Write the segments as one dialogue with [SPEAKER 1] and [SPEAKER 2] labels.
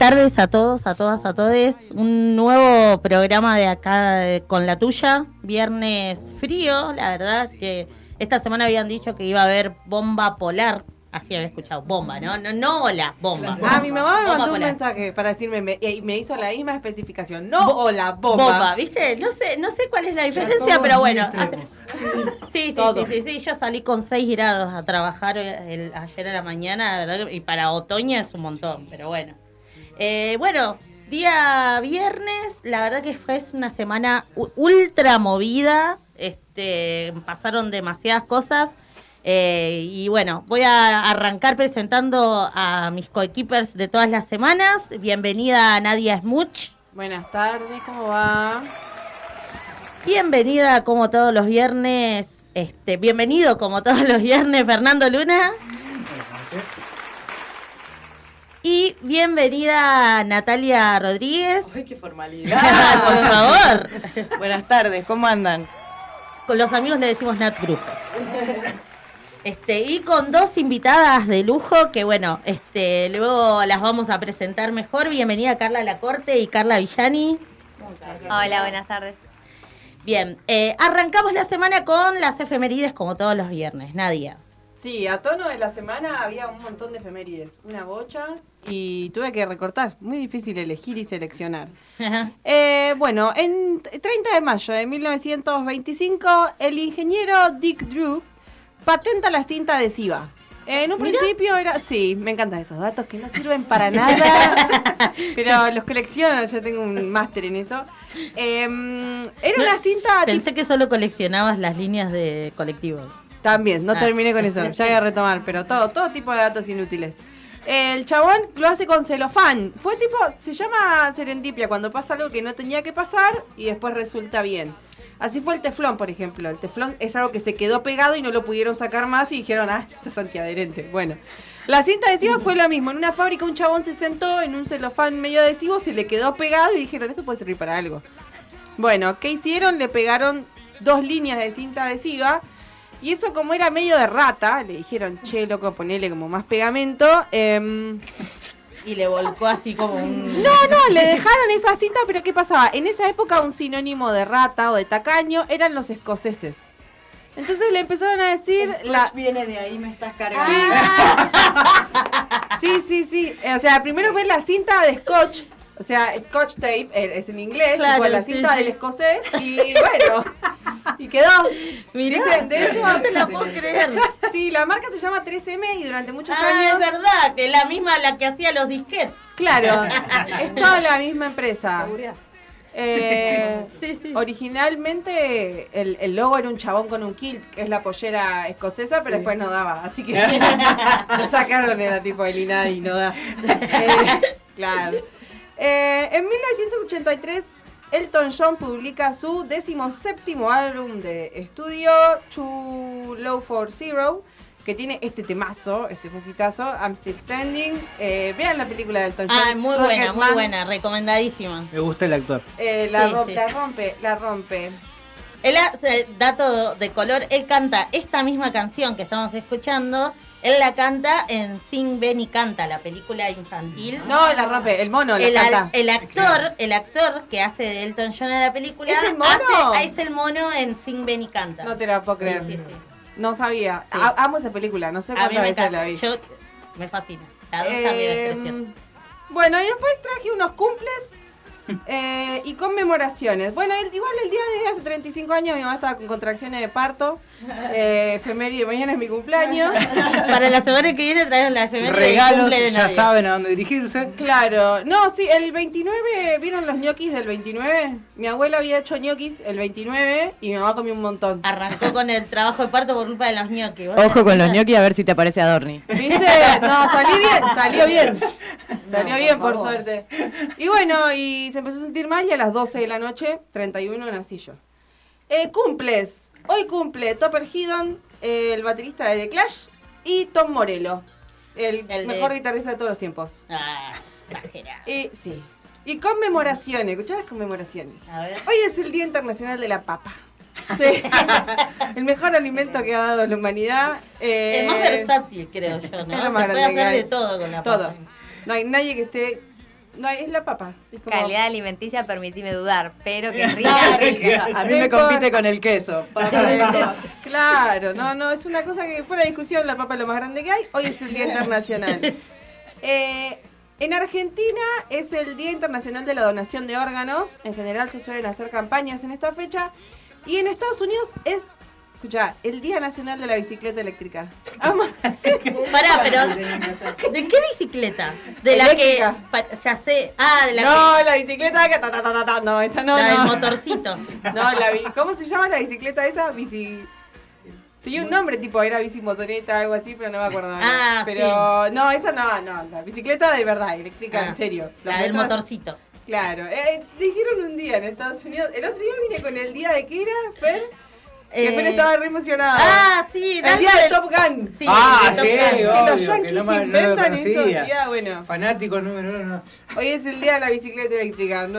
[SPEAKER 1] tardes a todos, a todas, a todes. Un nuevo programa de acá con la tuya. Viernes frío, la verdad que esta semana habían dicho que iba a haber bomba polar. Así había escuchado, bomba, ¿no? No, hola, bomba.
[SPEAKER 2] Mi mamá me mandó un
[SPEAKER 1] polar.
[SPEAKER 2] mensaje para decirme, me hizo la misma especificación. No, hola, bomba.
[SPEAKER 1] Bomba, ¿viste? No sé cuál es la diferencia, pero bueno. Sí, yo salí con 6 grados a trabajar ayer a la mañana, la verdad, y para otoño es un montón, pero bueno. Bueno, día viernes, la verdad que fue una semana ultra movida, pasaron demasiadas cosas. Y bueno, voy a arrancar presentando a mis coequippers de todas las semanas. Bienvenida Nadia Smuch.
[SPEAKER 2] Buenas tardes, ¿cómo va?
[SPEAKER 1] Bienvenida como todos los viernes, bienvenido como todos los viernes Fernando Luna. Y bienvenida Natalia Rodríguez.
[SPEAKER 3] ¡Ay, qué formalidad!
[SPEAKER 1] Por favor.
[SPEAKER 3] Buenas tardes, ¿cómo andan?
[SPEAKER 1] Con los amigos le decimos Nat Grupos. Y con dos invitadas de lujo que bueno, luego las vamos a presentar mejor. Bienvenida Carla Lacorte y Carla Villani.
[SPEAKER 4] Hola, buenas tardes.
[SPEAKER 1] Bien, arrancamos la semana con las efemérides como todos los viernes. Nadia.
[SPEAKER 2] Sí, a tono de la semana había un montón de efemérides, una bocha, y tuve que recortar. Muy difícil elegir y seleccionar. Bueno, en 30 de mayo de 1925, el ingeniero Dick Drew patenta la cinta adhesiva. En un principio era... Sí, me encantan esos datos que no sirven para nada, pero los colecciono, yo tengo un máster en eso. Era una cinta...
[SPEAKER 1] Pensé que solo coleccionabas las líneas de colectivos.
[SPEAKER 2] También, no terminé con eso, ya voy a retomar, pero todo tipo de datos inútiles. El chabón lo hace con celofán. Fue tipo, se llama serendipia, cuando pasa algo que no tenía que pasar y después resulta bien. Así fue el teflón, por ejemplo. El teflón es algo que se quedó pegado y no lo pudieron sacar más y dijeron, esto es antiadherente. Bueno, la cinta adhesiva fue lo mismo. En una fábrica un chabón se sentó en un celofán medio adhesivo, se le quedó pegado y dijeron, esto puede servir para algo. Bueno, ¿qué hicieron? Le pegaron 2 líneas de cinta adhesiva y eso como era medio de rata, le dijeron, che, loco, ponele como más pegamento.
[SPEAKER 1] Y le volcó así como un...
[SPEAKER 2] No, le dejaron esa cinta, pero ¿qué pasaba? En esa época un sinónimo de rata o de tacaño eran los escoceses. Entonces le empezaron a decir...
[SPEAKER 3] Viene de ahí, me estás cargando.
[SPEAKER 2] Sí. O sea, primero fue la cinta de scotch. O sea, scotch tape, es en inglés,
[SPEAKER 1] claro,
[SPEAKER 2] tipo la cinta del escocés. Y bueno, y quedó.
[SPEAKER 1] Mirá,
[SPEAKER 2] dicen, de hecho,
[SPEAKER 1] no te la puedo creer.
[SPEAKER 2] Sí, la marca se llama 3M y durante muchos
[SPEAKER 1] Es
[SPEAKER 2] años...
[SPEAKER 1] verdad, que es la misma la que hacía los disquetes.
[SPEAKER 2] Claro, es toda la misma empresa.
[SPEAKER 3] Seguridad.
[SPEAKER 1] Sí.
[SPEAKER 2] Originalmente el logo era un chabón con un kilt, que es la pollera escocesa, pero después no daba, así que lo sacaron, era tipo el INADI, no da. Claro. En 1983, Elton John publica su 17º álbum de estudio, Too Low for Zero, que tiene este temazo, este poquitazo, I'm Still Standing. Vean la película de Elton John.
[SPEAKER 1] Muy buena, recomendadísima.
[SPEAKER 5] Me gusta el actor.
[SPEAKER 2] La rompe.
[SPEAKER 1] Él hace, dato de color, él canta esta misma canción que estamos escuchando, él la canta en Sing Benny Canta, la película infantil.
[SPEAKER 2] No, la rompe, el mono la canta.
[SPEAKER 1] El actor que hace de Elton John en la película
[SPEAKER 2] ¿Es el mono?
[SPEAKER 1] es el mono en Sing Benny Canta.
[SPEAKER 2] No te la puedo creer.
[SPEAKER 1] Sí.
[SPEAKER 2] No sabía.
[SPEAKER 1] Sí.
[SPEAKER 2] Amo esa película, no sé
[SPEAKER 1] A mí
[SPEAKER 2] cuántas
[SPEAKER 1] me
[SPEAKER 2] veces la
[SPEAKER 1] encanta,
[SPEAKER 2] vi.
[SPEAKER 1] me fascina. La 2 también es preciosa.
[SPEAKER 2] Bueno, y después traje unos cumples y conmemoraciones. Bueno, igual el día de hace 35 años mi mamá estaba con contracciones de parto. Efeméride, mañana es mi cumpleaños.
[SPEAKER 1] Para la semana que viene traemos la efeméride del
[SPEAKER 5] Regalos,
[SPEAKER 1] cumple de
[SPEAKER 5] ya
[SPEAKER 1] Nadia.
[SPEAKER 5] saben a dónde dirigirse.
[SPEAKER 2] Claro, no, sí, el 29, ¿vieron los ñoquis del 29? Mi abuela había hecho ñoquis el 29 y mi mamá comió un montón.
[SPEAKER 1] Arrancó con el trabajo de parto por culpa de los ñoquis.
[SPEAKER 3] Ojo con los ñoquis a ver si te aparece Adorni.
[SPEAKER 2] ¿Viste? No, salió bien. Salió bien, por suerte. Y bueno, y se empezó a sentir mal y a las 12 de la noche, 31, nací yo. Cumples. Hoy cumple Topper Headon, el baterista de The Clash, y Tom Morello, el mejor guitarrista de todos los tiempos.
[SPEAKER 1] Exagerado.
[SPEAKER 2] Sí. Y conmemoraciones, escuchá las conmemoraciones.
[SPEAKER 1] A ver.
[SPEAKER 2] Hoy es el Día Internacional de la Papa. Sí. El mejor alimento que ha dado la humanidad.
[SPEAKER 1] El más versátil, creo yo, ¿no?
[SPEAKER 2] Es lo
[SPEAKER 1] Se
[SPEAKER 2] más
[SPEAKER 1] puede
[SPEAKER 2] grande que
[SPEAKER 1] hacer
[SPEAKER 2] hay.
[SPEAKER 1] de todo con la
[SPEAKER 2] Todo.
[SPEAKER 1] papa.
[SPEAKER 2] No hay nadie que esté No, es la papa. Es como...
[SPEAKER 4] Calidad alimenticia, permitime dudar, pero que rica, rica.
[SPEAKER 3] A mí me compite con el queso.
[SPEAKER 2] Claro, no, es una cosa que fuera de discusión, la papa es lo más grande que hay. Hoy es el Día Internacional. En Argentina es el Día Internacional de la Donación de Órganos. En general se suelen hacer campañas en esta fecha. Y en Estados Unidos es, escuchá, el Día Nacional de la Bicicleta Eléctrica.
[SPEAKER 1] Pará, pero ¿de qué bicicleta? De
[SPEAKER 2] Eléctrica.
[SPEAKER 1] la que ya sé. Ah, de la
[SPEAKER 2] No, la bicicleta que no, esa no.
[SPEAKER 1] la del
[SPEAKER 2] no.
[SPEAKER 1] motorcito.
[SPEAKER 2] No, ¿cómo se llama la bicicleta esa? Tenía un nombre tipo, era bici motoneta, algo así, pero no me acuerdo.
[SPEAKER 1] Ah,
[SPEAKER 2] pero no, esa no, la bicicleta de verdad, eléctrica, en serio.
[SPEAKER 1] La del motorcito.
[SPEAKER 2] Claro, le hicieron un día en Estados Unidos. El otro día vine con el día de qué era, Fer. Que Fer estaba re emocionada.
[SPEAKER 1] Ah, sí,
[SPEAKER 2] el día de Top Gun.
[SPEAKER 1] Sí,
[SPEAKER 5] sí,
[SPEAKER 1] de Top Gun.
[SPEAKER 2] Que
[SPEAKER 5] obvio,
[SPEAKER 2] los yankees
[SPEAKER 5] no lo
[SPEAKER 2] inventan eso.
[SPEAKER 5] conocía.
[SPEAKER 2] Ya, bueno.
[SPEAKER 5] Fanático número uno.
[SPEAKER 2] Hoy es el día de la bicicleta eléctrica.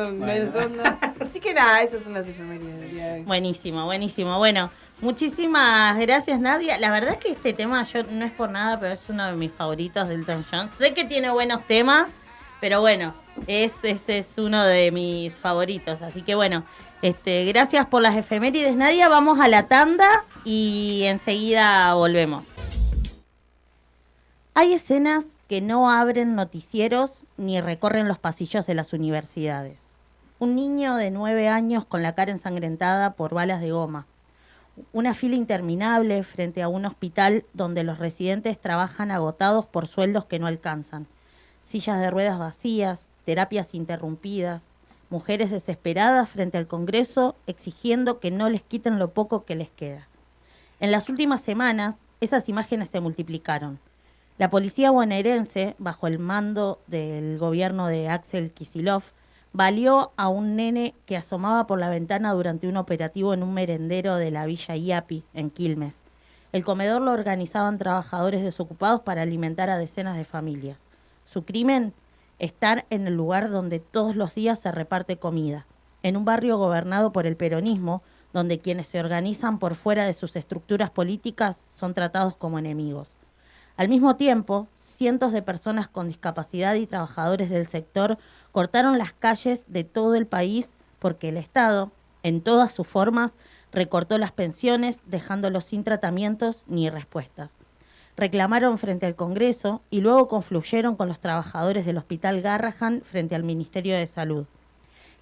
[SPEAKER 2] Así que nada, esas son las efemérides del día de hoy.
[SPEAKER 1] Buenísimo, buenísimo. Bueno, muchísimas gracias, Nadia. La verdad que este tema, yo no es por nada, pero es uno de mis favoritos del Elton John. Sé que tiene buenos temas, pero bueno, ese es uno de mis favoritos. Así que bueno, gracias por las efemérides, Nadia. Vamos a la tanda y enseguida volvemos. Hay escenas que no abren noticieros ni recorren los pasillos de las universidades. Un niño de 9 años con la cara ensangrentada por balas de goma. Una fila interminable frente a un hospital donde los residentes trabajan agotados por sueldos que no alcanzan. Sillas de ruedas vacías, terapias interrumpidas, mujeres desesperadas frente al Congreso exigiendo que no les quiten lo poco que les queda. En las últimas semanas, esas imágenes se multiplicaron. La policía bonaerense, bajo el mando del gobierno de Axel Kicillof, baleó a un nene que asomaba por la ventana durante un operativo en un merendero de la Villa Iapi, en Quilmes. El comedor lo organizaban trabajadores desocupados para alimentar a decenas de familias. Su crimen, estar en el lugar donde todos los días se reparte comida, en un barrio gobernado por el peronismo, donde quienes se organizan por fuera de sus estructuras políticas son tratados como enemigos. Al mismo tiempo, cientos de personas con discapacidad y trabajadores del sector cortaron las calles de todo el país porque el Estado, en todas sus formas, recortó las pensiones, dejándolos sin tratamientos ni respuestas. Reclamaron frente al Congreso y luego confluyeron con los trabajadores del Hospital Garrahan frente al Ministerio de Salud.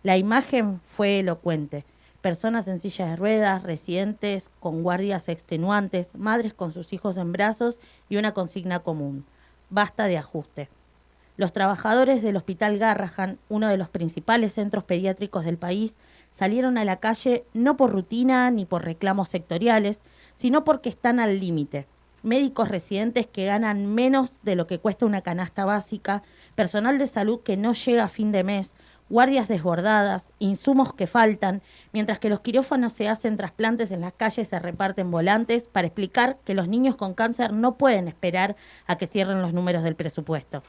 [SPEAKER 1] La imagen fue elocuente. Personas en sillas de ruedas, residentes con guardias extenuantes, madres con sus hijos en brazos y una consigna común: basta de ajuste. Los trabajadores del Hospital Garrahan, uno de los principales centros pediátricos del país, salieron a la calle no por rutina ni por reclamos sectoriales, sino porque están al límite. Médicos residentes que ganan menos de lo que cuesta una canasta básica, personal de salud que no llega a fin de mes, guardias desbordadas, insumos que faltan, mientras que los quirófanos se hacen trasplantes en las calles, se reparten volantes para explicar que los niños con cáncer no pueden esperar a que cierren los números del presupuesto.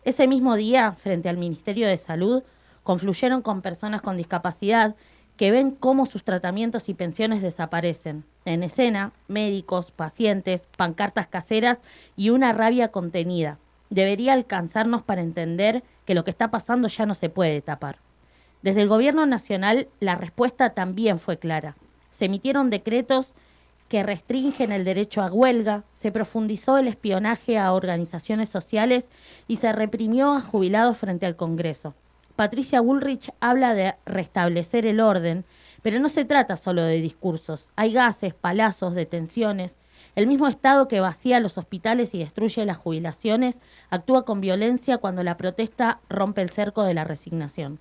[SPEAKER 1] Ese mismo día, frente al Ministerio de Salud, confluyeron con personas con discapacidad que ven cómo sus tratamientos y pensiones desaparecen. En escena, médicos, pacientes, pancartas caseras y una rabia contenida. Debería alcanzarnos para entender que lo que está pasando ya no se puede tapar. Desde el Gobierno Nacional, la respuesta también fue clara. Se emitieron decretos que restringen el derecho a huelga, se profundizó el espionaje a organizaciones sociales y se reprimió a jubilados frente al Congreso. Patricia Bullrich habla de restablecer el orden, pero no se trata solo de discursos. Hay gases, palazos, detenciones. El mismo Estado que vacía los hospitales y destruye las jubilaciones actúa con violencia cuando la protesta rompe el cerco de la resignación.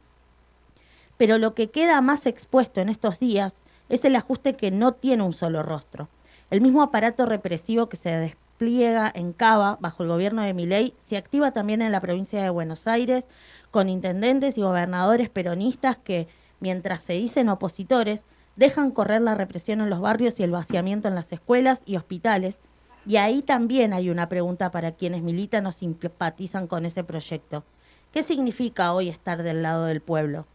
[SPEAKER 1] Pero lo que queda más expuesto en estos días es el ajuste que no tiene un solo rostro. El mismo aparato represivo que se despliega en Cava bajo el gobierno de Milei se activa también en la provincia de Buenos Aires, con intendentes y gobernadores peronistas que, mientras se dicen opositores, dejan correr la represión en los barrios y el vaciamiento en las escuelas y hospitales. Y ahí también hay una pregunta para quienes militan o simpatizan con ese proyecto. ¿Qué significa hoy estar del lado del pueblo?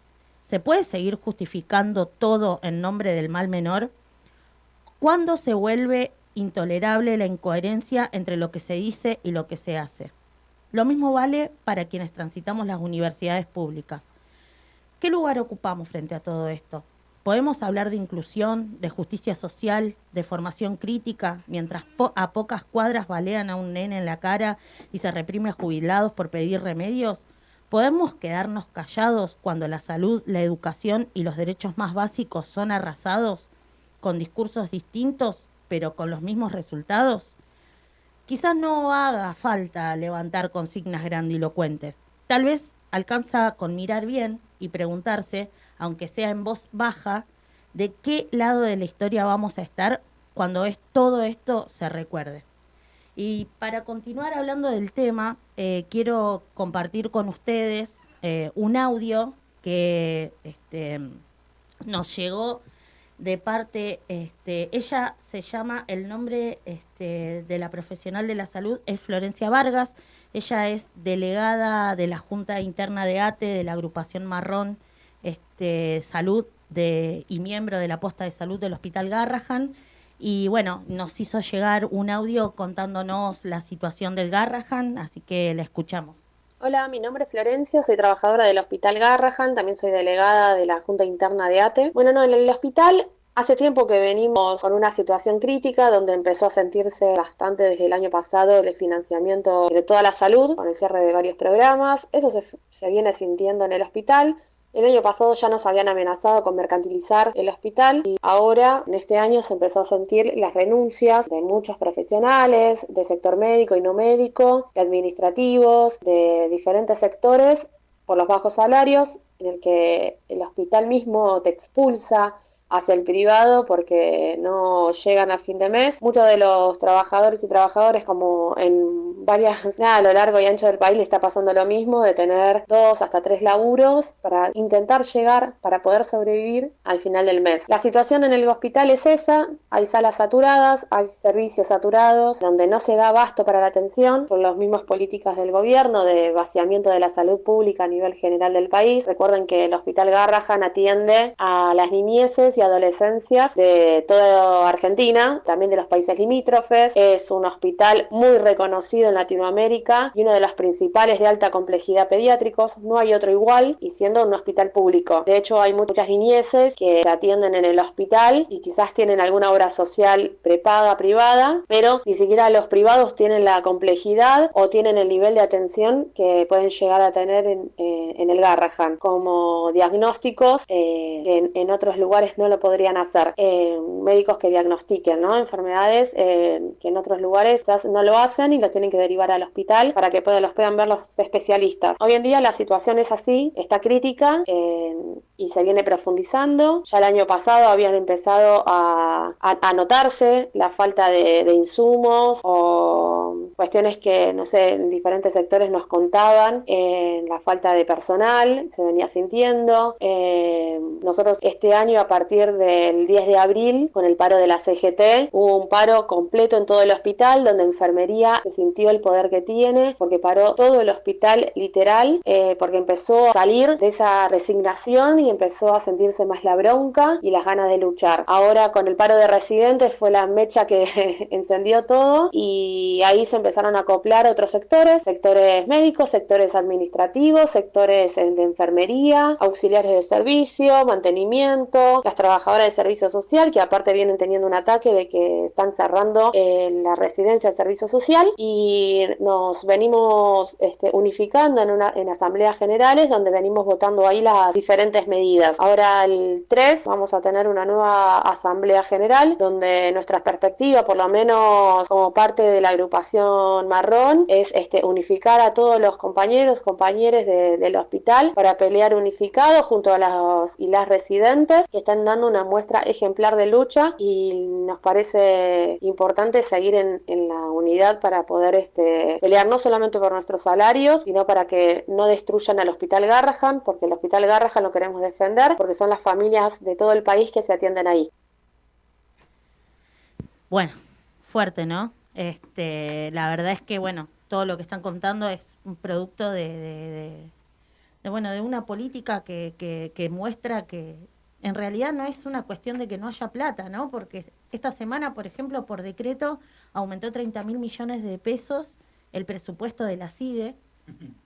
[SPEAKER 1] ¿Se puede seguir justificando todo en nombre del mal menor? ¿Cuándo se vuelve intolerable la incoherencia entre lo que se dice y lo que se hace? Lo mismo vale para quienes transitamos las universidades públicas. ¿Qué lugar ocupamos frente a todo esto? ¿Podemos hablar de inclusión, de justicia social, de formación crítica, mientras a pocas cuadras balean a un nene en la cara y se reprime a jubilados por pedir remedios? ¿Podemos quedarnos callados cuando la salud, la educación y los derechos más básicos son arrasados, con discursos distintos, pero con los mismos resultados? Quizás no haga falta levantar consignas grandilocuentes. Tal vez alcanza con mirar bien y preguntarse, aunque sea en voz baja, de qué lado de la historia vamos a estar cuando todo esto se recuerde. Y para continuar hablando del tema, quiero compartir con ustedes un audio que nos llegó de parte, ella se llama, el nombre de la profesional de la salud es Florencia Vargas. Ella es delegada de la Junta Interna de ATE, de la agrupación Marrón Salud y miembro de la posta de salud del Hospital Garrahan. Y bueno, nos hizo llegar un audio contándonos la situación del Garrahan, así que la escuchamos.
[SPEAKER 5] Hola, mi nombre es Florencia, soy trabajadora del Hospital Garrahan, también soy delegada de la Junta Interna de ATE. Bueno, no, en el hospital hace tiempo que venimos con una situación crítica donde empezó a sentirse bastante desde el año pasado el financiamiento de toda la salud, con el cierre de varios programas. Eso se viene sintiendo en el hospital. El año pasado ya nos habían amenazado con mercantilizar el hospital y ahora, en este año, se empezó a sentir las renuncias de muchos profesionales, del sector médico y no médico, de administrativos, de diferentes sectores por los bajos salarios, en el que el hospital mismo te expulsa hacia el privado porque no llegan a fin de mes. Muchos de los trabajadores y trabajadoras, como en varias, a lo largo y ancho del país, le está pasando lo mismo, de tener 2 hasta 3 laburos para intentar llegar, para poder sobrevivir al final del mes. La situación en el hospital es esa: hay salas saturadas, hay servicios saturados, donde no se da abasto para la atención por las mismas políticas del gobierno de vaciamiento de la salud pública a nivel general del país. Recuerden que el Hospital Garrahan atiende a las niñeces y adolescencias de toda Argentina, también de los países limítrofes. Es un hospital muy reconocido en Latinoamérica y uno de los principales de alta complejidad pediátricos. No hay otro igual, y siendo un hospital público. De hecho, hay muchas niñeces que se atienden en el hospital y quizás tienen alguna obra social prepaga, privada, pero ni siquiera los privados tienen la complejidad o tienen el nivel de atención que pueden llegar a tener en el Garrahan, como diagnósticos en otros lugares no lo podrían hacer. Médicos que diagnostiquen, ¿no?, enfermedades que en otros lugares no lo hacen y lo tienen que derivar al hospital para que los puedan ver los especialistas. Hoy en día la situación es así, está crítica y se viene profundizando. Ya el año pasado habían empezado a notarse la falta de insumos o cuestiones que, no sé, en diferentes sectores nos contaban, la falta de personal se venía sintiendo. Nosotros este año, a partir del 10 de abril, con el paro de la CGT, hubo un paro completo en todo el hospital, donde enfermería se sintió el poder que tiene, porque paró todo el hospital literal, porque empezó a salir de esa resignación y empezó a sentirse más la bronca y las ganas de luchar. Ahora, con el paro de residentes, fue la mecha que encendió todo, y ahí se empezaron a acoplar otros sectores médicos, sectores administrativos, sectores de enfermería, auxiliares de servicio, mantenimiento, las trabajadoras de servicio social, que aparte vienen teniendo un ataque de que están cerrando la residencia de servicio social, y nos venimos unificando en asambleas generales, donde venimos votando ahí las diferentes medidas. Ahora el 3 vamos a tener una nueva asamblea general, donde nuestra perspectiva, por lo menos como parte de la agrupación Marrón, es unificar a todos los compañeros del hospital para pelear unificados junto a las residentes, que están dando una muestra ejemplar de lucha, y nos parece importante seguir en la unidad para poder pelear no solamente por nuestros salarios, sino para que no destruyan al Hospital Garrahan, porque el Hospital Garrahan lo queremos defender, porque son las familias de todo el país que se atienden ahí.
[SPEAKER 1] Bueno, fuerte, ¿no? La verdad es que, bueno, todo lo que están contando es un producto de una política que muestra que en realidad no es una cuestión de que no haya plata, ¿no? Porque esta semana, por ejemplo, por decreto aumentó 30.000 millones de pesos el presupuesto de la CIDE,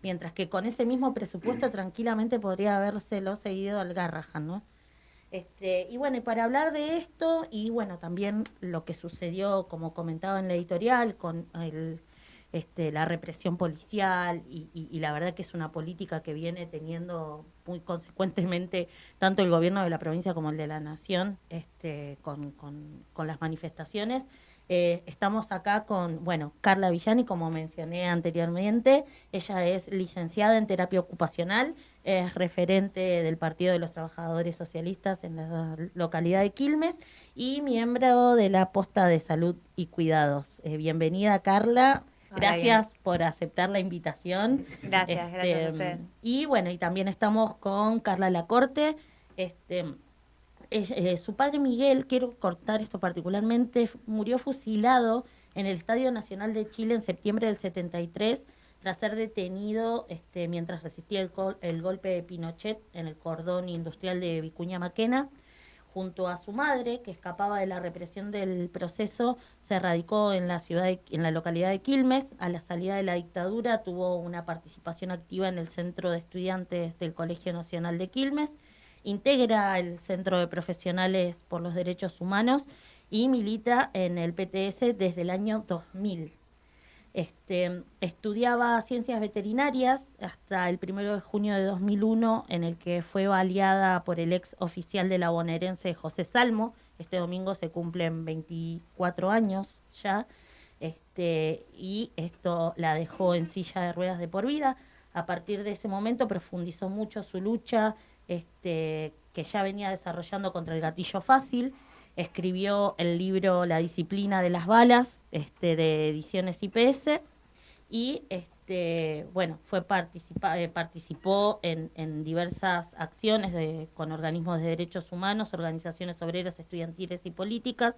[SPEAKER 1] mientras que con ese mismo presupuesto tranquilamente podría habérselo seguido al Garrahan, ¿no? Y bueno, y para hablar de esto, y bueno, también lo que sucedió, como comentaba en la editorial, con la represión policial, y la verdad que es una política que viene teniendo muy consecuentemente tanto el gobierno de la provincia como el de la nación, con las manifestaciones. Estamos acá con, bueno, Carla Villani, como mencioné anteriormente. Ella es licenciada en terapia ocupacional, es referente del Partido de los Trabajadores Socialistas en la localidad de Quilmes y miembro de la Posta de Salud y Cuidados. Bienvenida, Carla. Gracias por aceptar la invitación.
[SPEAKER 4] Gracias a ustedes.
[SPEAKER 1] Y bueno, y también estamos con Carla Lacorte. Su padre Miguel, quiero cortar esto particularmente, murió fusilado en el Estadio Nacional de Chile en septiembre del 73 tras ser detenido mientras resistía el golpe de Pinochet en el cordón industrial de Vicuña Maquena. Junto a su madre, que escapaba de la represión del proceso, se radicó en la localidad de Quilmes. A la salida de la dictadura tuvo una participación activa en el Centro de Estudiantes del Colegio Nacional de Quilmes. Integra el Centro de Profesionales por los Derechos Humanos y milita en el PTS desde el año 2000. Estudiaba ciencias veterinarias hasta el 1 de junio de 2001, en el que fue baleada por el ex oficial de la bonaerense José Salmo. Este domingo se cumplen 24 años ya, y esto la dejó en silla de ruedas de por vida. A partir de ese momento profundizó mucho su lucha, que ya venía desarrollando contra el gatillo fácil. Escribió el libro La disciplina de las balas, de Ediciones IPS, y bueno, participó en diversas acciones con organismos de derechos humanos, organizaciones obreras, estudiantiles y políticas.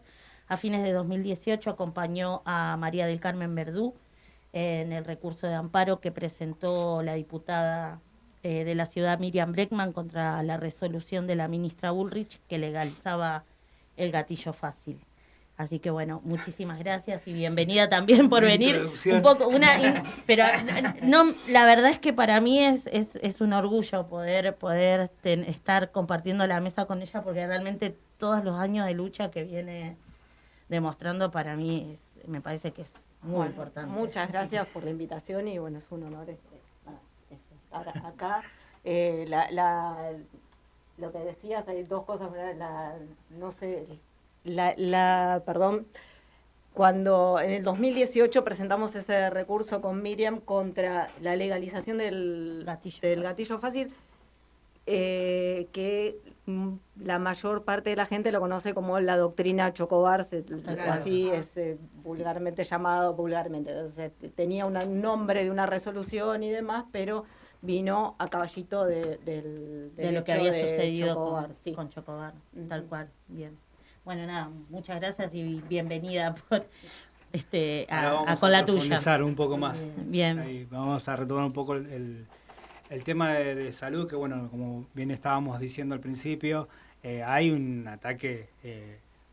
[SPEAKER 1] A fines de 2018 acompañó a María del Carmen Verdú en el recurso de amparo que presentó la diputada de la ciudad Miriam Breckman contra la resolución de la ministra Bullrich que legalizaba el gatillo fácil. Así que bueno, muchísimas gracias y bienvenida también por venir. Un poco, pero no, la verdad es que para mí es un orgullo poder estar compartiendo la mesa con ella, porque realmente todos los años de lucha que viene demostrando para mí me parece que es muy importante.
[SPEAKER 3] Muchas gracias por la invitación y bueno, es un honor estar acá. Lo que decías, hay dos cosas, perdón, cuando en el 2018 presentamos ese recurso con Miriam contra la legalización del gatillo fácil, que la mayor parte de la gente lo conoce como la doctrina Chocobar, así es vulgarmente llamado. Entonces, tenía un nombre de una resolución y demás, pero vino a caballito de
[SPEAKER 1] lo que había sucedido
[SPEAKER 3] Chocobar,
[SPEAKER 1] con Chocobar, tal cual. Bien. Bueno, nada, muchas gracias y bienvenida con la tuya.
[SPEAKER 6] Profundizar un poco más.
[SPEAKER 1] Bien.
[SPEAKER 6] Ahí vamos a retomar un poco el tema de salud, que bueno, como bien estábamos diciendo al principio, hay un ataque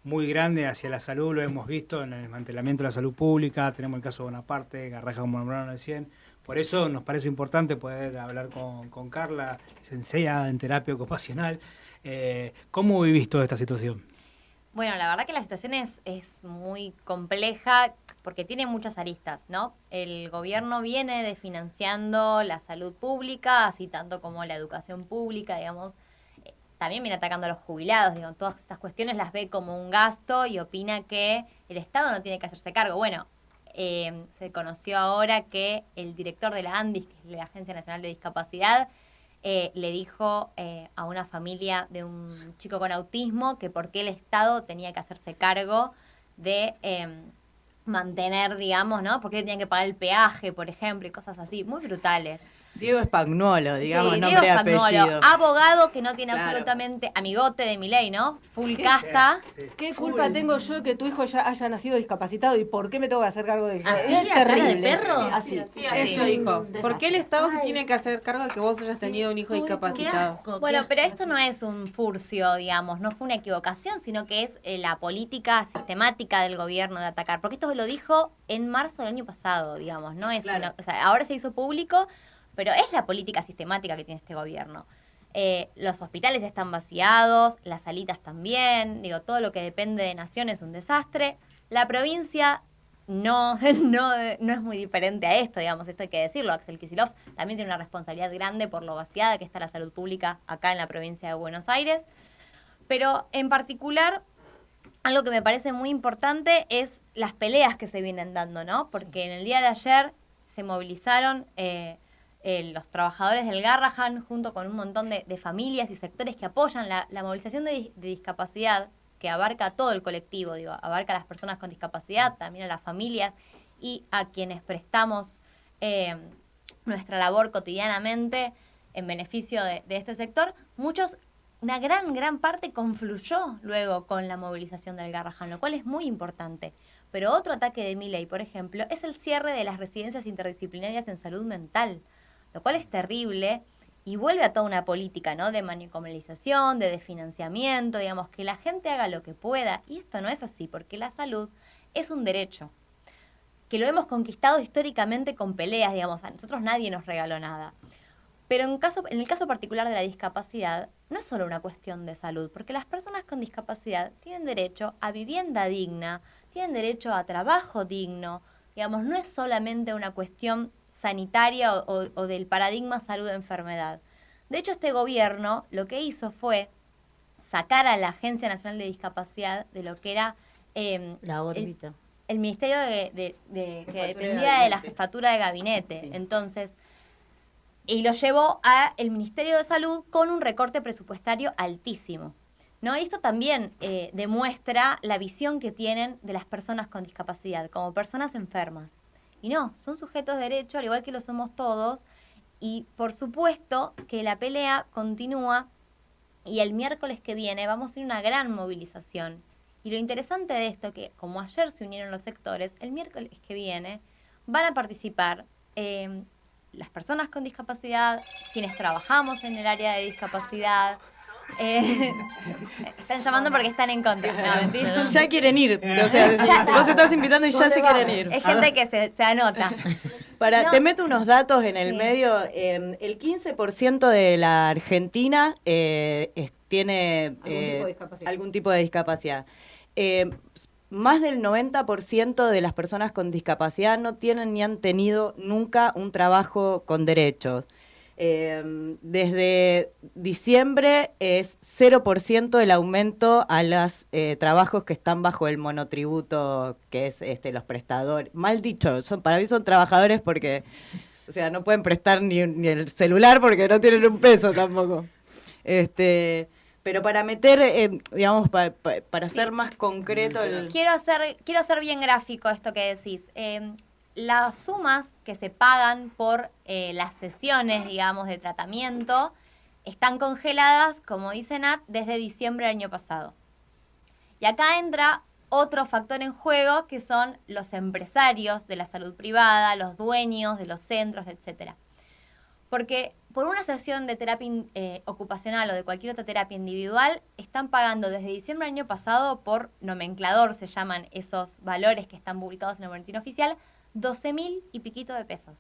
[SPEAKER 6] muy grande hacia la salud, lo hemos visto en el desmantelamiento de la salud pública, tenemos el caso de Bonaparte, Garrahan, como nombraron recién. Por eso nos parece importante poder hablar con Carla, licenciada en terapia ocupacional. ¿Cómo vivís toda esta situación?
[SPEAKER 4] Bueno, la verdad que la situación es muy compleja porque tiene muchas aristas, ¿no? El gobierno viene desfinanciando la salud pública, así tanto como la educación pública, digamos. También viene atacando a los jubilados, digamos, todas estas cuestiones las ve como un gasto y opina que el Estado no tiene que hacerse cargo. Bueno, se conoció ahora que el director de la ANDIS, que es la Agencia Nacional de Discapacidad, le dijo a una familia de un chico con autismo que por qué el Estado tenía que hacerse cargo de mantener, digamos, ¿no? Por qué tenían que pagar el peaje, por ejemplo, y cosas así, muy brutales.
[SPEAKER 7] Diego Spagnuolo, digamos,
[SPEAKER 4] Sí,
[SPEAKER 7] nombre y
[SPEAKER 4] Diego Spagnuolo,
[SPEAKER 7] apellido.
[SPEAKER 4] abogado que no tiene
[SPEAKER 7] Claro.
[SPEAKER 4] absolutamente amigote de Milei, ¿no? Full casta.
[SPEAKER 6] Sí.
[SPEAKER 3] ¿Qué culpa tengo yo que tu hijo ya haya nacido discapacitado y por qué me tengo que hacer cargo de él?
[SPEAKER 1] ¿Así,
[SPEAKER 3] Es
[SPEAKER 1] a cara de
[SPEAKER 3] terrible.
[SPEAKER 1] perro?
[SPEAKER 3] Así.
[SPEAKER 2] Eso dijo. ¿Por qué el Estado se tiene que hacer cargo de que vos hayas tenido un hijo
[SPEAKER 1] Qué
[SPEAKER 2] discapacitado?
[SPEAKER 1] asco,
[SPEAKER 4] Bueno,
[SPEAKER 1] qué
[SPEAKER 4] pero
[SPEAKER 1] asco.
[SPEAKER 4] esto no es un furcio, digamos, no fue una equivocación, sino que es la política sistemática del gobierno de atacar. Porque esto lo dijo en marzo del año pasado, digamos, no es
[SPEAKER 7] Claro.
[SPEAKER 4] o sea, ahora se hizo público, pero es la política sistemática que tiene este gobierno. Los hospitales están vaciados, las salitas también, digo, todo lo que depende de Nación es un desastre. La provincia no es muy diferente a esto, digamos, esto hay que decirlo. Axel Kicillof también tiene una responsabilidad grande por lo vaciada que está la salud pública acá en la provincia de Buenos Aires. Pero en particular, algo que me parece muy importante es las peleas que se vienen dando, ¿no? Porque en el día de ayer se movilizaron los trabajadores del Garrahan junto con un montón de familias y sectores que apoyan la movilización de discapacidad, que abarca a todo el colectivo, digo, abarca a las personas con discapacidad, también a las familias y a quienes prestamos nuestra labor cotidianamente en beneficio de este sector. Una gran parte confluyó luego con la movilización del Garrahan, lo cual es muy importante. Pero otro ataque de Milei, por ejemplo, es el cierre de las residencias interdisciplinarias en salud mental, lo cual es terrible y vuelve a toda una política, ¿no? De manicomialización, de desfinanciamiento, digamos, que la gente haga lo que pueda. Y esto no es así, porque la salud es un derecho, que lo hemos conquistado históricamente con peleas, digamos, a nosotros nadie nos regaló nada. Pero en el caso particular de la discapacidad, no es solo una cuestión de salud, porque las personas con discapacidad tienen derecho a vivienda digna, tienen derecho a trabajo digno, digamos, no es solamente una cuestión sanitaria o del paradigma salud-enfermedad. De hecho, este gobierno lo que hizo fue sacar a la Agencia Nacional de Discapacidad de lo que era
[SPEAKER 1] La órbita.
[SPEAKER 4] el ministerio que dependía de la jefatura de gabinete.
[SPEAKER 7] Sí.
[SPEAKER 4] Entonces, y lo llevó a el Ministerio de Salud con un recorte presupuestario altísimo. ¿No? Y esto también demuestra la visión que tienen de las personas con discapacidad, como personas enfermas. Y no, son sujetos de derecho, al igual que lo somos todos, y por supuesto que la pelea continúa, y el miércoles que viene vamos a ir a una gran movilización. Y lo interesante de esto, que como ayer se unieron los sectores, el miércoles que viene van a participar las personas con discapacidad, quienes trabajamos en el área de discapacidad. Están llamando porque están en contra. No, mentira.
[SPEAKER 7] Ya quieren ir. O sea,
[SPEAKER 4] Ya.
[SPEAKER 7] vos estás invitando y ya se quieren ir.
[SPEAKER 4] Es gente que se anota. No.
[SPEAKER 7] Te meto unos datos en el
[SPEAKER 4] Sí.
[SPEAKER 7] medio. El 15% de la Argentina tiene
[SPEAKER 3] tipo de discapacidad.
[SPEAKER 7] algún tipo de discapacidad. Más del 90% de las personas con discapacidad no tienen ni han tenido nunca un trabajo con derechos. Desde diciembre es 0% el aumento a los trabajos que están bajo el monotributo, que es los prestadores. Mal dicho, para mí son trabajadores porque, o sea, no pueden prestar ni el celular porque no tienen un peso tampoco. Pero para meter, digamos, para ser más concreto...
[SPEAKER 4] Quiero hacer bien gráfico esto que decís. Las sumas que se pagan por las sesiones, digamos, de tratamiento están congeladas, como dice Nat, desde diciembre del año pasado. Y acá entra otro factor en juego, que son los empresarios de la salud privada, los dueños de los centros, etcétera. Porque por una sesión de terapia ocupacional o de cualquier otra terapia individual, están pagando desde diciembre del año pasado, por nomenclador se llaman esos valores que están publicados en el boletín oficial, 12.000 y piquito de pesos.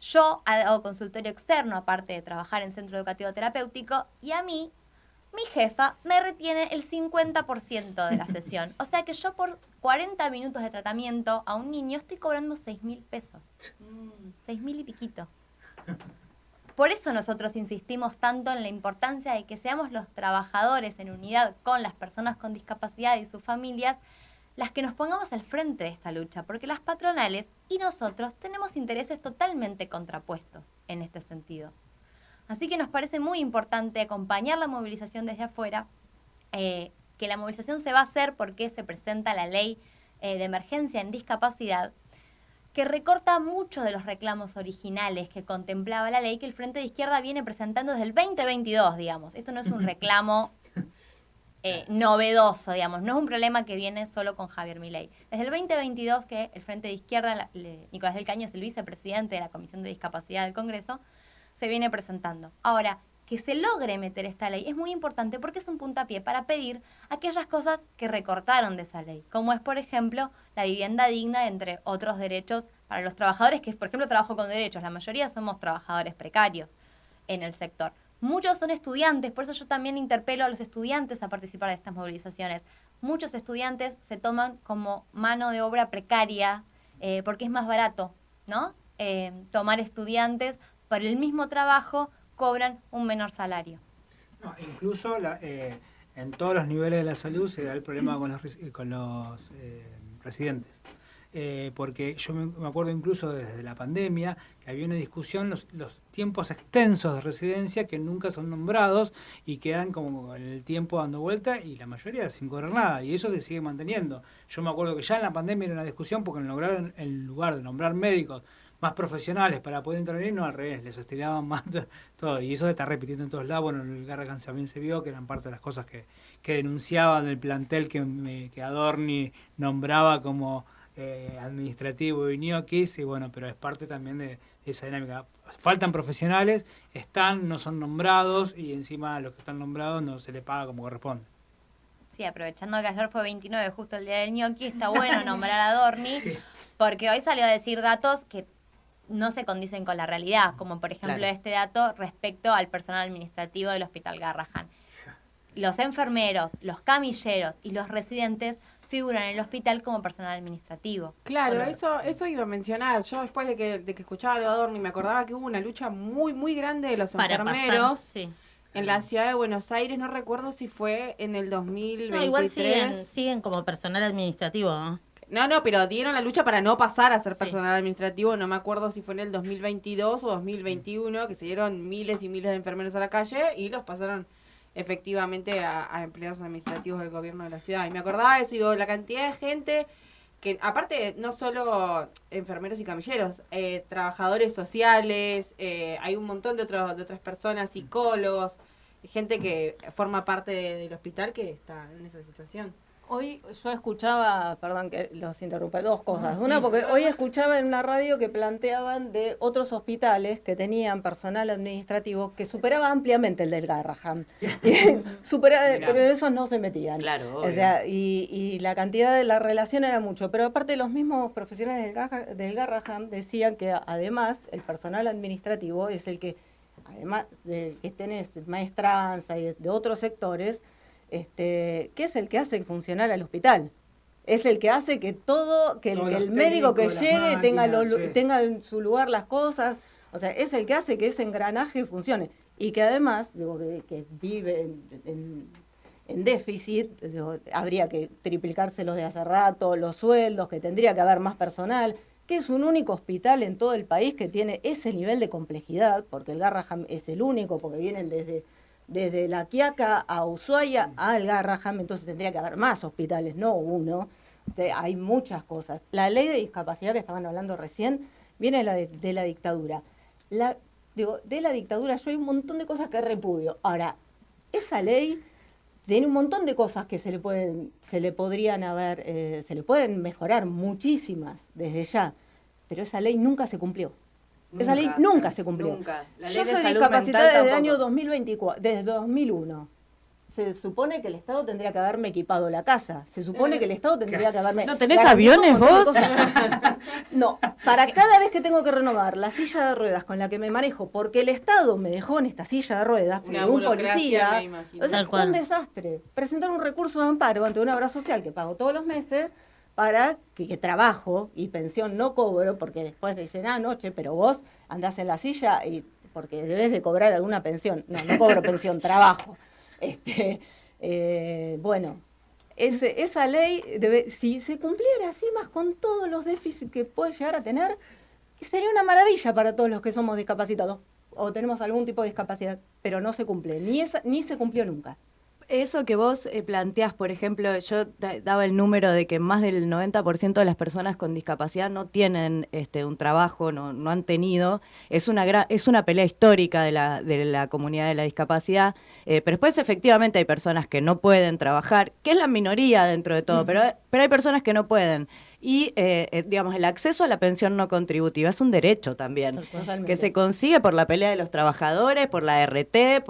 [SPEAKER 4] Yo hago consultorio externo, aparte de trabajar en centro educativo terapéutico, y a mí, mi jefa me retiene el 50% de la sesión. O sea que yo por 40 minutos de tratamiento a un niño estoy cobrando 6.000 pesos. 6.000 y piquito. Por eso nosotros insistimos tanto en la importancia de que seamos los trabajadores en unidad con las personas con discapacidad y sus familias las que nos pongamos al frente de esta lucha, porque las patronales y nosotros tenemos intereses totalmente contrapuestos en este sentido. Así que nos parece muy importante acompañar la movilización desde afuera, que la movilización se va a hacer porque se presenta la ley de emergencia en discapacidad, que recorta muchos de los reclamos originales que contemplaba la ley que el Frente de Izquierda viene presentando desde el 2022, digamos. Esto no es un reclamo novedoso, digamos. No es un problema que viene solo con Javier Milei. Desde el 2022 que el Frente de Izquierda, Nicolás del Caño es el vicepresidente de la Comisión de Discapacidad del Congreso, se viene presentando. Ahora, que se logre meter esta ley es muy importante porque es un puntapié para pedir aquellas cosas que recortaron de esa ley, como es, por ejemplo, la vivienda digna, entre otros derechos para los trabajadores, que es, por ejemplo, trabajo con derechos. La mayoría somos trabajadores precarios en el sector. Muchos son estudiantes, por eso yo también interpelo a los estudiantes a participar de estas movilizaciones. Muchos estudiantes se toman como mano de obra precaria porque es más barato, ¿no? Tomar estudiantes para el mismo trabajo cobran un menor salario.
[SPEAKER 6] No, incluso en todos los niveles de la salud se da el problema con los residentes. Porque yo me acuerdo incluso desde la pandemia que había una discusión, los tiempos extensos de residencia que nunca son nombrados y quedan como en el tiempo dando vuelta y la mayoría sin cobrar nada, y eso se sigue manteniendo. Yo me acuerdo que ya en la pandemia era una discusión porque lograron, en lugar de nombrar médicos más profesionales para poder intervenir, no, al revés, les estiraban más todo, y eso se está repitiendo en todos lados. Bueno, en el Garrahan también se vio que eran parte de las cosas que denunciaban del plantel que Adorni nombraba como administrativo y ñoquis, y bueno, pero es parte también de esa dinámica. Faltan profesionales, no son nombrados, y encima a los que están nombrados no se les paga como corresponde.
[SPEAKER 4] Sí, aprovechando que ayer fue 29, justo el día del ñoqui, está bueno nombrar a Adorni, sí, porque hoy salió a decir datos que no se condicen con la realidad, como por ejemplo claro, este dato respecto al personal administrativo del Hospital Garrahan. Los enfermeros, los camilleros y los residentes figuran en el hospital como personal administrativo.
[SPEAKER 2] Claro, eso iba a mencionar. Yo después de que escuchaba lo de Adorni me acordaba que hubo una lucha muy, muy grande de los enfermeros pasar, sí, en la ciudad de Buenos Aires. No recuerdo si fue en el 2023. No, igual
[SPEAKER 1] siguen como personal administrativo, ¿no?
[SPEAKER 2] No, pero dieron la lucha para no pasar a ser personal administrativo. No me acuerdo si fue en el 2022 o 2021, que se dieron miles y miles de enfermeros a la calle y los pasaron efectivamente a empleados administrativos del gobierno de la ciudad. Y me acordaba de eso, digo, la cantidad de gente que, aparte, no solo enfermeros y camilleros, trabajadores sociales, hay un montón de otras personas, psicólogos, gente que forma parte del hospital que está en esa situación.
[SPEAKER 3] Hoy yo escuchaba, perdón que los interrumpa, dos cosas. Una, porque hoy escuchaba en una radio que planteaban de otros hospitales que tenían personal administrativo que superaba ampliamente el del Garrahan. Pero esos no se metían.
[SPEAKER 7] Claro,
[SPEAKER 3] o sea, y la cantidad de la relación era mucho. Pero aparte los mismos profesionales del Garrahan decían que además el personal administrativo es el que, además de que tenés maestranza y de otros sectores, que es el que hace funcionar al hospital. Es el que hace que el médico que llegue tenga en su lugar las cosas. O sea, es el que hace que ese engranaje funcione. Y que además, digo, que vive en déficit, digo, habría que triplicárselos de hace rato, los sueldos, que tendría que haber más personal, que es un único hospital en todo el país que tiene ese nivel de complejidad, porque el Garrahan es el único, porque vienen desde La Quiaca a Ushuaia al Garrahan, entonces tendría que haber más hospitales, no uno. Hay muchas cosas. La ley de discapacidad que estaban hablando recién viene de la dictadura. De la dictadura yo hay un montón de cosas que repudio. Ahora, esa ley tiene un montón de cosas que se le pueden mejorar muchísimas desde ya, pero esa ley nunca se cumplió. Esa ley nunca se cumplió.
[SPEAKER 2] Nunca.
[SPEAKER 3] Yo soy discapacitada desde el año 2024, desde 2001. Se supone que el Estado tendría que haberme equipado la casa. Se supone que el Estado tendría que haberme...
[SPEAKER 1] ¿No tenés aviones vos?
[SPEAKER 3] No, para cada vez que tengo que renovar la silla de ruedas con la que me manejo, porque el Estado me dejó en esta silla de ruedas, porque un policía... O sea, un desastre. Presentar un recurso de amparo ante una obra social que pago todos los meses para que trabajo y pensión no cobro, porque después dicen, pero vos andás en la silla y porque debes de cobrar alguna pensión. No cobro pensión, trabajo. Bueno, esa ley, si se cumpliera así más con todos los déficits que puede llegar a tener, sería una maravilla para todos los que somos discapacitados o tenemos algún tipo de discapacidad, pero no se cumple, ni se cumplió nunca.
[SPEAKER 7] Eso que vos planteás, por ejemplo, yo daba el número de que más del 90% de las personas con discapacidad no tienen un trabajo, no han tenido. Es una pelea histórica de la comunidad de la discapacidad, pero después efectivamente hay personas que no pueden trabajar, que es la minoría dentro de todo, pero hay personas que no pueden. Y, digamos, el acceso a la pensión no contributiva es un derecho también, que se consigue por la pelea de los trabajadores, por la RT,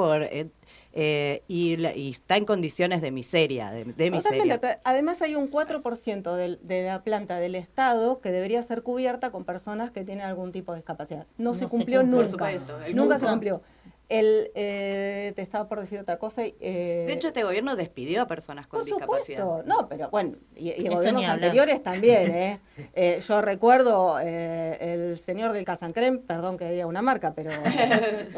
[SPEAKER 7] y está en condiciones de miseria, de miseria.
[SPEAKER 3] Además hay un 4% de la planta del Estado que debería ser cubierta con personas que tienen algún tipo de discapacidad. No se cumplió nunca.
[SPEAKER 7] Por supuesto,
[SPEAKER 3] Nunca se cumplió. Te estaba por decir otra cosa.
[SPEAKER 7] De hecho, este gobierno despidió a personas con discapacidad.
[SPEAKER 3] Supuesto. No, pero bueno, y gobiernos anteriores también. Yo recuerdo el señor del Casancrem, perdón que diga una marca, pero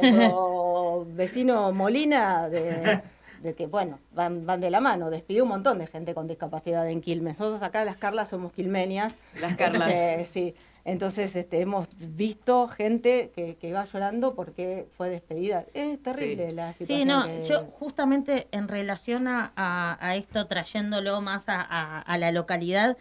[SPEAKER 3] nuestro vecino Molina, de que, bueno, van de la mano, despidió un montón de gente con discapacidad en Quilmes. Nosotros acá, las Carlas, somos quilmenias.
[SPEAKER 7] Las Carlas.
[SPEAKER 3] Sí. Entonces hemos visto gente que va llorando porque fue despedida. Es terrible la situación.
[SPEAKER 1] Sí, no, yo justamente en relación a esto, trayéndolo más a la localidad,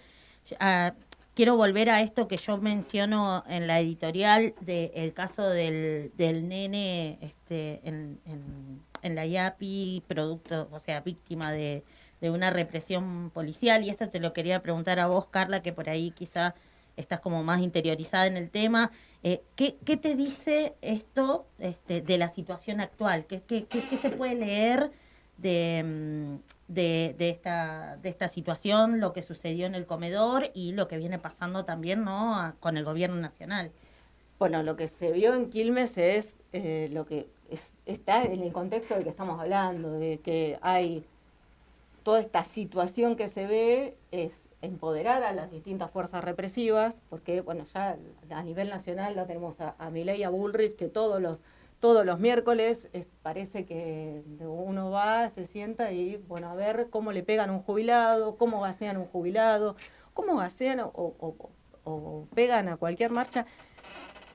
[SPEAKER 1] quiero volver a esto que yo menciono en la editorial del caso del nene en la IAPI, producto, o sea, víctima de una represión policial. Y esto te lo quería preguntar a vos, Carla, que por ahí quizá estás como más interiorizada en el tema. ¿Qué te dice esto de la situación actual? ¿Qué se puede leer de esta situación, lo que sucedió en el comedor y lo que viene pasando también, ¿no?, con el gobierno nacional?
[SPEAKER 3] Bueno, lo que se vio en Quilmes es lo que está en el contexto del que estamos hablando, de que hay toda esta situación que se ve es empoderar a las distintas fuerzas represivas, porque bueno, ya a nivel nacional la tenemos a Milei y a Bullrich, que todos los miércoles parece que uno va, se sienta y bueno, a ver cómo le pegan a un jubilado, cómo gasean a un jubilado, cómo gasean o pegan a cualquier marcha.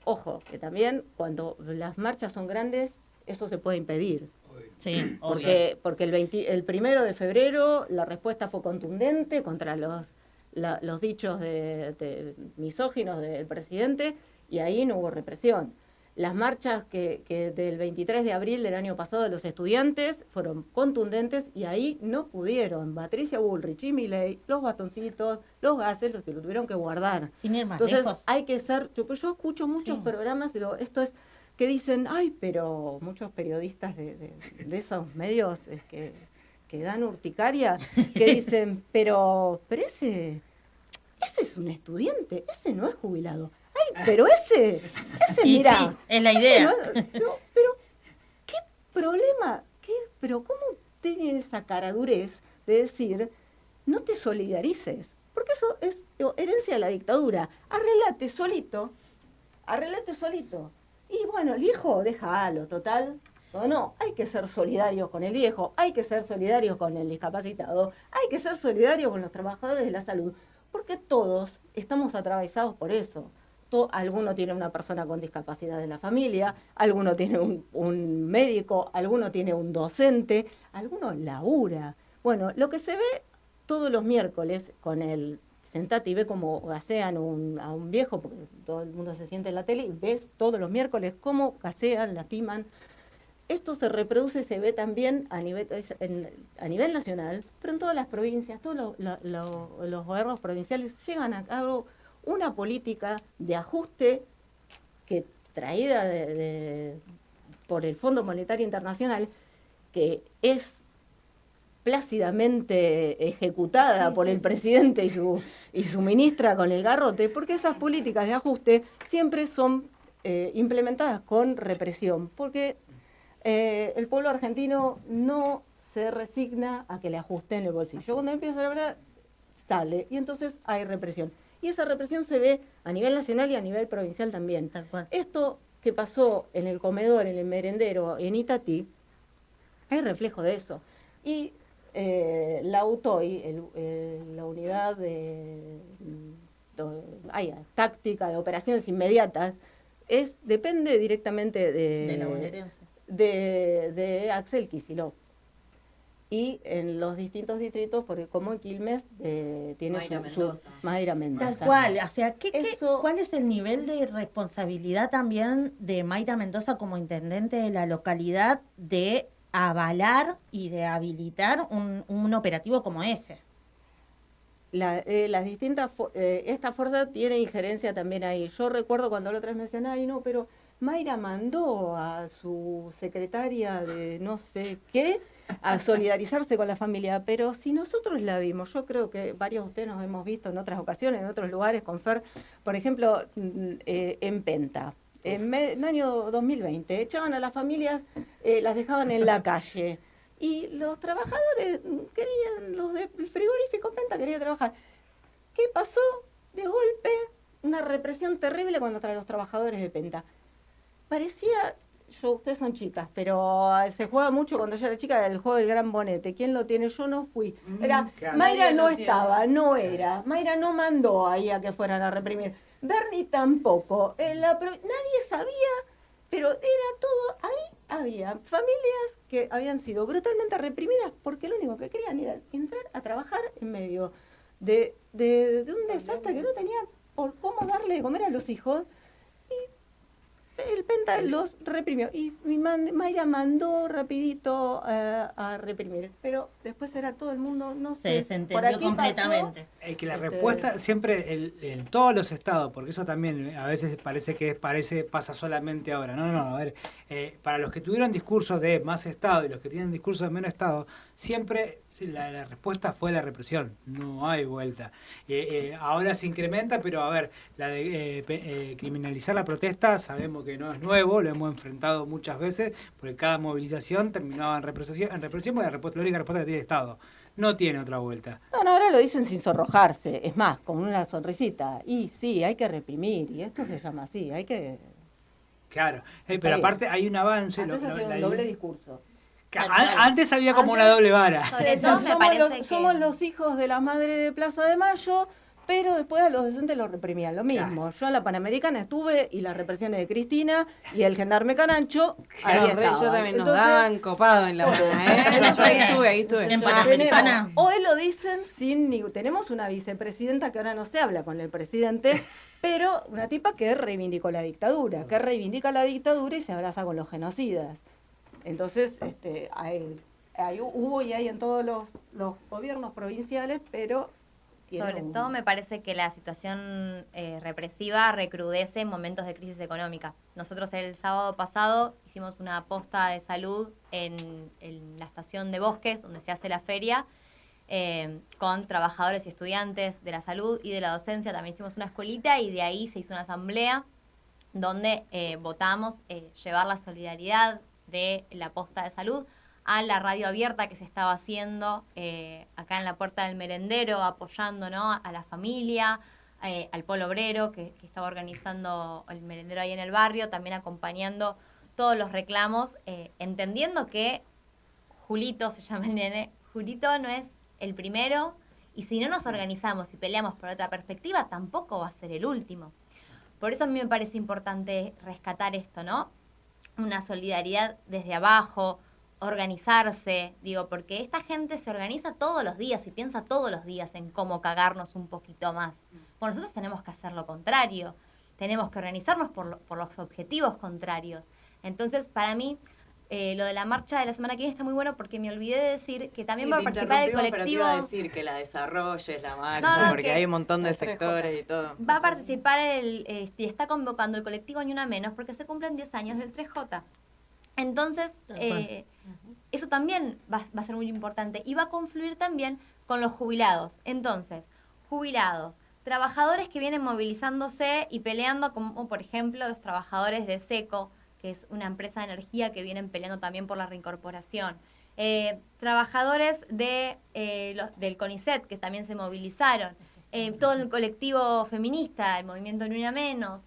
[SPEAKER 3] Ojo, que también cuando las marchas son grandes, eso se puede impedir.
[SPEAKER 1] Sí,
[SPEAKER 3] porque el 1 de febrero la respuesta fue contundente contra los dichos de misóginos del presidente, y ahí no hubo represión. Las marchas que del 23 de abril del año pasado de los estudiantes fueron contundentes, y ahí no pudieron Patricia Bullrich y Milei, los bastoncitos, los gases, los que lo tuvieron que guardar.
[SPEAKER 1] Sin ir más
[SPEAKER 3] Entonces
[SPEAKER 1] lejos.
[SPEAKER 3] hay que ser, yo escucho muchos programas, pero esto es que dicen, ay, pero muchos periodistas de esos medios que dan urticaria, que dicen, pero ese es un estudiante, ese no es jubilado. Ay, pero ese mira.
[SPEAKER 1] Sí, es la idea.
[SPEAKER 3] Pero, ¿qué problema? Pero ¿cómo tiene esa caradurez de decir, no te solidarices? Porque eso es herencia de la dictadura. Arreglate solito. Y bueno, el viejo, déjalo, total. No, hay que ser solidarios con el viejo, hay que ser solidarios con el discapacitado, hay que ser solidarios con los trabajadores de la salud, porque todos estamos atravesados por eso. Alguno tiene una persona con discapacidad en la familia, alguno tiene un médico, alguno tiene un docente, alguno labura. Bueno, lo que se ve todos los miércoles con el sentate y ve cómo gasean a un viejo, porque todo el mundo se siente en la tele, y ves todos los miércoles cómo gasean, lastiman. Esto se reproduce, se ve también a nivel nacional, pero en todas las provincias, todos los gobiernos provinciales llegan a cabo una política de ajuste que traída por el Fondo Monetario Internacional, que es plácidamente ejecutada por el presidente y su ministra con el garrote, porque esas políticas de ajuste siempre son implementadas con represión, porque el pueblo argentino no se resigna a que le ajusten el bolsillo. Cuando empieza la verdad, sale, y entonces hay represión. Y esa represión se ve a nivel nacional y a nivel provincial también.
[SPEAKER 1] Tal cual.
[SPEAKER 3] Esto que pasó en el comedor, en el merendero, en Itatí, es reflejo de eso. Y la UTOI, la unidad táctica de operaciones inmediatas, depende directamente
[SPEAKER 1] De la bonaerense.
[SPEAKER 3] de Axel Kicillof. y en los distintos distritos, porque como en Quilmes tiene
[SPEAKER 7] Mayra
[SPEAKER 3] su
[SPEAKER 7] Mendoza.
[SPEAKER 3] Mayra
[SPEAKER 1] Tal
[SPEAKER 3] Mendoza.
[SPEAKER 1] cual, o sea,
[SPEAKER 3] Eso-
[SPEAKER 1] ¿cuál es el nivel de responsabilidad también de Mayra Mendoza como intendente de la localidad de avalar y de habilitar un operativo como ese?
[SPEAKER 3] Las distintas, esta fuerza tiene injerencia también ahí. Yo recuerdo cuando la otra vez me decían, ay no, pero Mayra mandó a su secretaria de no sé qué a solidarizarse con la familia, pero si nosotros la vimos, yo creo que varios de ustedes nos hemos visto en otras ocasiones, en otros lugares con Fer, por ejemplo, en Penta. En el año 2020 echaban a las familias, las dejaban en la calle. Y los trabajadores querían, los del frigorífico Penta querían trabajar. ¿Qué pasó? De golpe, una represión terrible contra los trabajadores de Penta. Parecía, ustedes son chicas, pero se juega mucho cuando yo era chica el juego del gran bonete. ¿Quién lo tiene? Yo no fui. Era,
[SPEAKER 6] Claro.
[SPEAKER 3] Mayra no estaba, no era. Mayra no mandó ahí a que fueran a reprimir. Bernie tampoco. Nadie sabía, pero era todo ahí. Había familias que habían sido brutalmente reprimidas porque lo único que querían era entrar a trabajar en medio de un desastre que no tenían por cómo darle de comer a los hijos. El Penta los reprimió y Mayra mandó rapidito a reprimir, pero después era todo el mundo, no
[SPEAKER 1] Se
[SPEAKER 3] sé,
[SPEAKER 1] desentendió
[SPEAKER 3] por aquí
[SPEAKER 1] completamente.
[SPEAKER 6] Es que la
[SPEAKER 3] Este-
[SPEAKER 6] respuesta siempre en todos los estados, porque eso también a veces pasa solamente ahora. No, a ver, para los que tuvieron discursos de más estado y los que tienen discursos de menos estado, siempre la respuesta fue la represión, no hay vuelta. Ahora se incrementa, pero a ver, la de criminalizar la protesta sabemos que no es nuevo, lo hemos enfrentado muchas veces, porque cada movilización terminaba en represión, porque la única respuesta que tiene el Estado. No tiene otra vuelta.
[SPEAKER 3] No, ahora lo dicen sin sonrojarse, es más, con una sonrisita. Y sí, hay que reprimir, y esto se llama así, hay que...
[SPEAKER 6] Claro, pero
[SPEAKER 3] bien.
[SPEAKER 6] aparte hay un avance.
[SPEAKER 3] Antes hacía un doble discurso.
[SPEAKER 6] Antes había como
[SPEAKER 3] Antes-
[SPEAKER 6] una doble vara.
[SPEAKER 4] Sobre todo me
[SPEAKER 3] somos,
[SPEAKER 4] parece que...
[SPEAKER 3] somos los hijos de la madre de Plaza de Mayo, pero después a los decentes los reprimían. Lo mismo. Yo en la Panamericana estuve y las represiones de Cristina y el gendarme Carancho, ahí
[SPEAKER 2] Los
[SPEAKER 3] estaban.
[SPEAKER 2] yo también nos
[SPEAKER 3] Entonces,
[SPEAKER 2] daban copado en la mano, ahí estuve.
[SPEAKER 1] En Panamericana.
[SPEAKER 3] tenemos- hoy lo dicen sin tenemos una vicepresidenta que ahora no se habla con el presidente, pero una tipa que reivindicó la dictadura, que reivindica la dictadura y se abraza con los genocidas. Entonces, hubo y hay en todos los gobiernos provinciales, pero...
[SPEAKER 4] Sobre todo me parece que la situación represiva recrudece en momentos de crisis económica. Nosotros el sábado pasado hicimos una posta de salud en la estación de Bosques, donde se hace la feria, con trabajadores y estudiantes de la salud y de la docencia. También hicimos una escuelita y de ahí se hizo una asamblea donde votamos llevar la solidaridad de la posta de salud a la radio abierta que se estaba haciendo acá en la Puerta del Merendero, apoyando, ¿no?, a la familia, al Polo Obrero que estaba organizando el merendero ahí en el barrio, también acompañando todos los reclamos, entendiendo que Julito, se llama el nene, Julito no es el primero, y si no nos organizamos y peleamos por otra perspectiva, tampoco va a ser el último. Por eso a mí me parece importante rescatar esto, ¿no? Una solidaridad desde abajo, organizarse, digo, porque esta gente se organiza todos los días y piensa todos los días en cómo cagarnos un poquito más. Bueno, nosotros tenemos que hacer lo contrario, tenemos que organizarnos por los objetivos contrarios. Entonces, para mí, lo de la marcha de la semana que viene está muy bueno porque me olvidé de decir que también va a participar el colectivo...
[SPEAKER 7] Pero te iba a decir que la desarrolles, la marcha,
[SPEAKER 4] No,
[SPEAKER 7] porque
[SPEAKER 4] que
[SPEAKER 7] hay un montón de
[SPEAKER 3] los 3J.
[SPEAKER 7] sectores y todo.
[SPEAKER 4] Va a participar y está convocando el colectivo Ni Una Menos porque se cumplen 10 años del 3J. Entonces, eso también va a ser muy importante y va a confluir también con los jubilados. Entonces, jubilados, trabajadores que vienen movilizándose y peleando, como por ejemplo los trabajadores de SECO, que es una empresa de energía que vienen peleando también por la reincorporación. Trabajadores del CONICET, que también se movilizaron. Todo el colectivo feminista, el movimiento Ni Una Menos.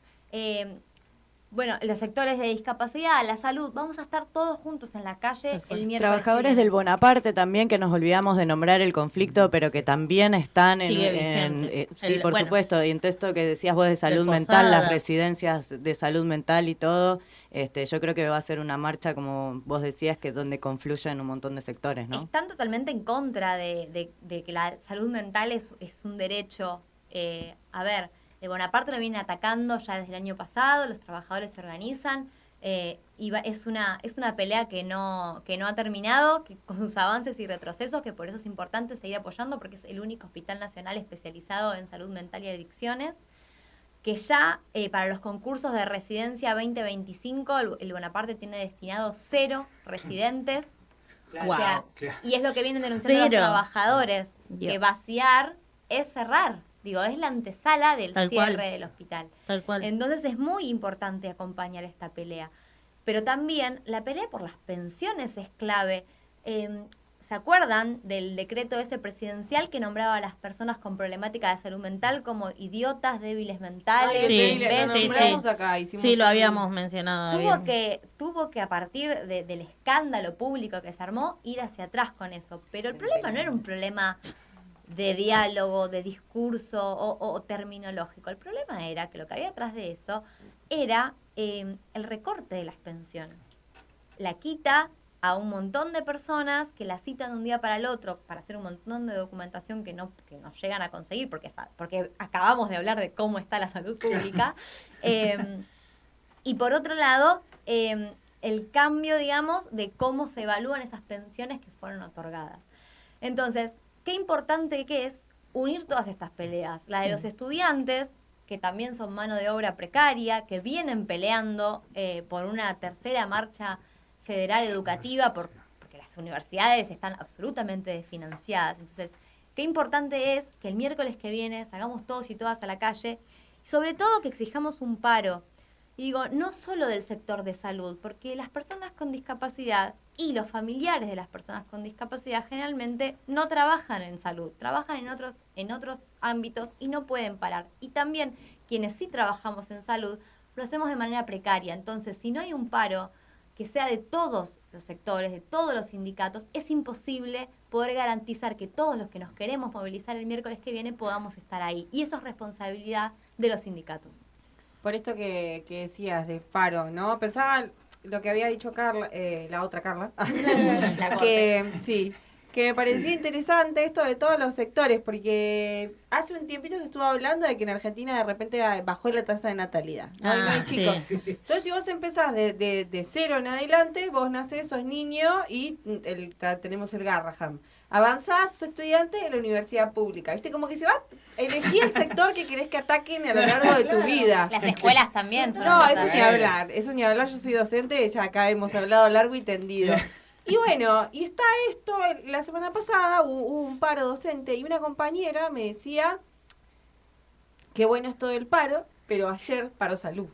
[SPEAKER 4] bueno, los sectores de discapacidad, la salud, vamos a estar todos juntos en la calle el miércoles.
[SPEAKER 7] Trabajadores del Bonaparte también, que nos olvidamos de nombrar el conflicto, pero que también están sí, por supuesto, y en esto que decías vos de salud mental, las residencias de salud mental y todo, yo creo que va a ser una marcha, como vos decías, que donde confluyen un montón de sectores, ¿no?
[SPEAKER 4] Están totalmente en contra de que la salud mental es un derecho. A ver, el Bonaparte lo viene atacando ya desde el año pasado, los trabajadores se organizan, es una pelea que no ha terminado, que con sus avances y retrocesos, que por eso es importante seguir apoyando, porque es el único hospital nacional especializado en salud mental y adicciones, que ya para los concursos de residencia 2025 el Bonaparte tiene destinado 0 residentes. O sea, y es lo que vienen denunciando los trabajadores, que vaciar es cerrar. Digo, es la antesala del cierre del hospital.
[SPEAKER 1] Tal cual.
[SPEAKER 4] Entonces es muy importante acompañar esta pelea. Pero también la pelea por las pensiones es clave. ¿Se acuerdan del decreto ese presidencial que nombraba a las personas con problemática de salud mental como idiotas, débiles mentales, imbéciles?
[SPEAKER 1] Sí, lo habíamos mencionado.
[SPEAKER 4] Tuvo que a partir del escándalo público que se armó, ir hacia atrás con eso. Pero el problema no era un problema de diálogo, de discurso o terminológico. El problema era que lo que había atrás de eso era el recorte de las pensiones. La quita a un montón de personas que la citan de un día para el otro para hacer un montón de documentación que no llegan a conseguir porque acabamos de hablar de cómo está la salud pública. Y por otro lado, el cambio, digamos, de cómo se evalúan esas pensiones que fueron otorgadas. Entonces, qué importante que es unir todas estas peleas. La de los estudiantes, que también son mano de obra precaria, que vienen peleando por una tercera marcha federal educativa, porque las universidades están absolutamente desfinanciadas. Entonces, qué importante es que el miércoles que viene salgamos todos y todas a la calle, y sobre todo que exijamos un paro. Y digo, no solo del sector de salud, porque las personas con discapacidad y los familiares de las personas con discapacidad generalmente no trabajan en salud, trabajan en otros ámbitos y no pueden parar. Y también quienes sí trabajamos en salud, lo hacemos de manera precaria. Entonces, si no hay un paro que sea de todos los sectores, de todos los sindicatos, es imposible poder garantizar que todos los que nos queremos movilizar el miércoles que viene podamos estar ahí. Y eso es responsabilidad de los sindicatos.
[SPEAKER 2] Por esto que decías de paro, ¿no? Pensaba lo que había dicho Carla, la otra Carla, que me parecía interesante esto de todos los sectores, porque hace un tiempito se estuvo hablando de que en Argentina de repente bajó la tasa de natalidad, ¿no? Y no hay chicos. Sí. Entonces, si vos empezás de 0 en adelante, vos nacés, sos niño y tenemos el Garrahan. Avanzás, sos estudiante en la universidad pública. ¿Viste? Como que se va a elegir el sector que querés que ataquen a lo largo de tu vida.
[SPEAKER 4] Las escuelas también son.
[SPEAKER 2] No, eso ni hablar. Yo soy docente, ya acá hemos hablado largo y tendido. Y bueno, y está esto, la semana pasada hubo un paro docente y una compañera me decía que bueno es todo el paro, pero ayer paró salud.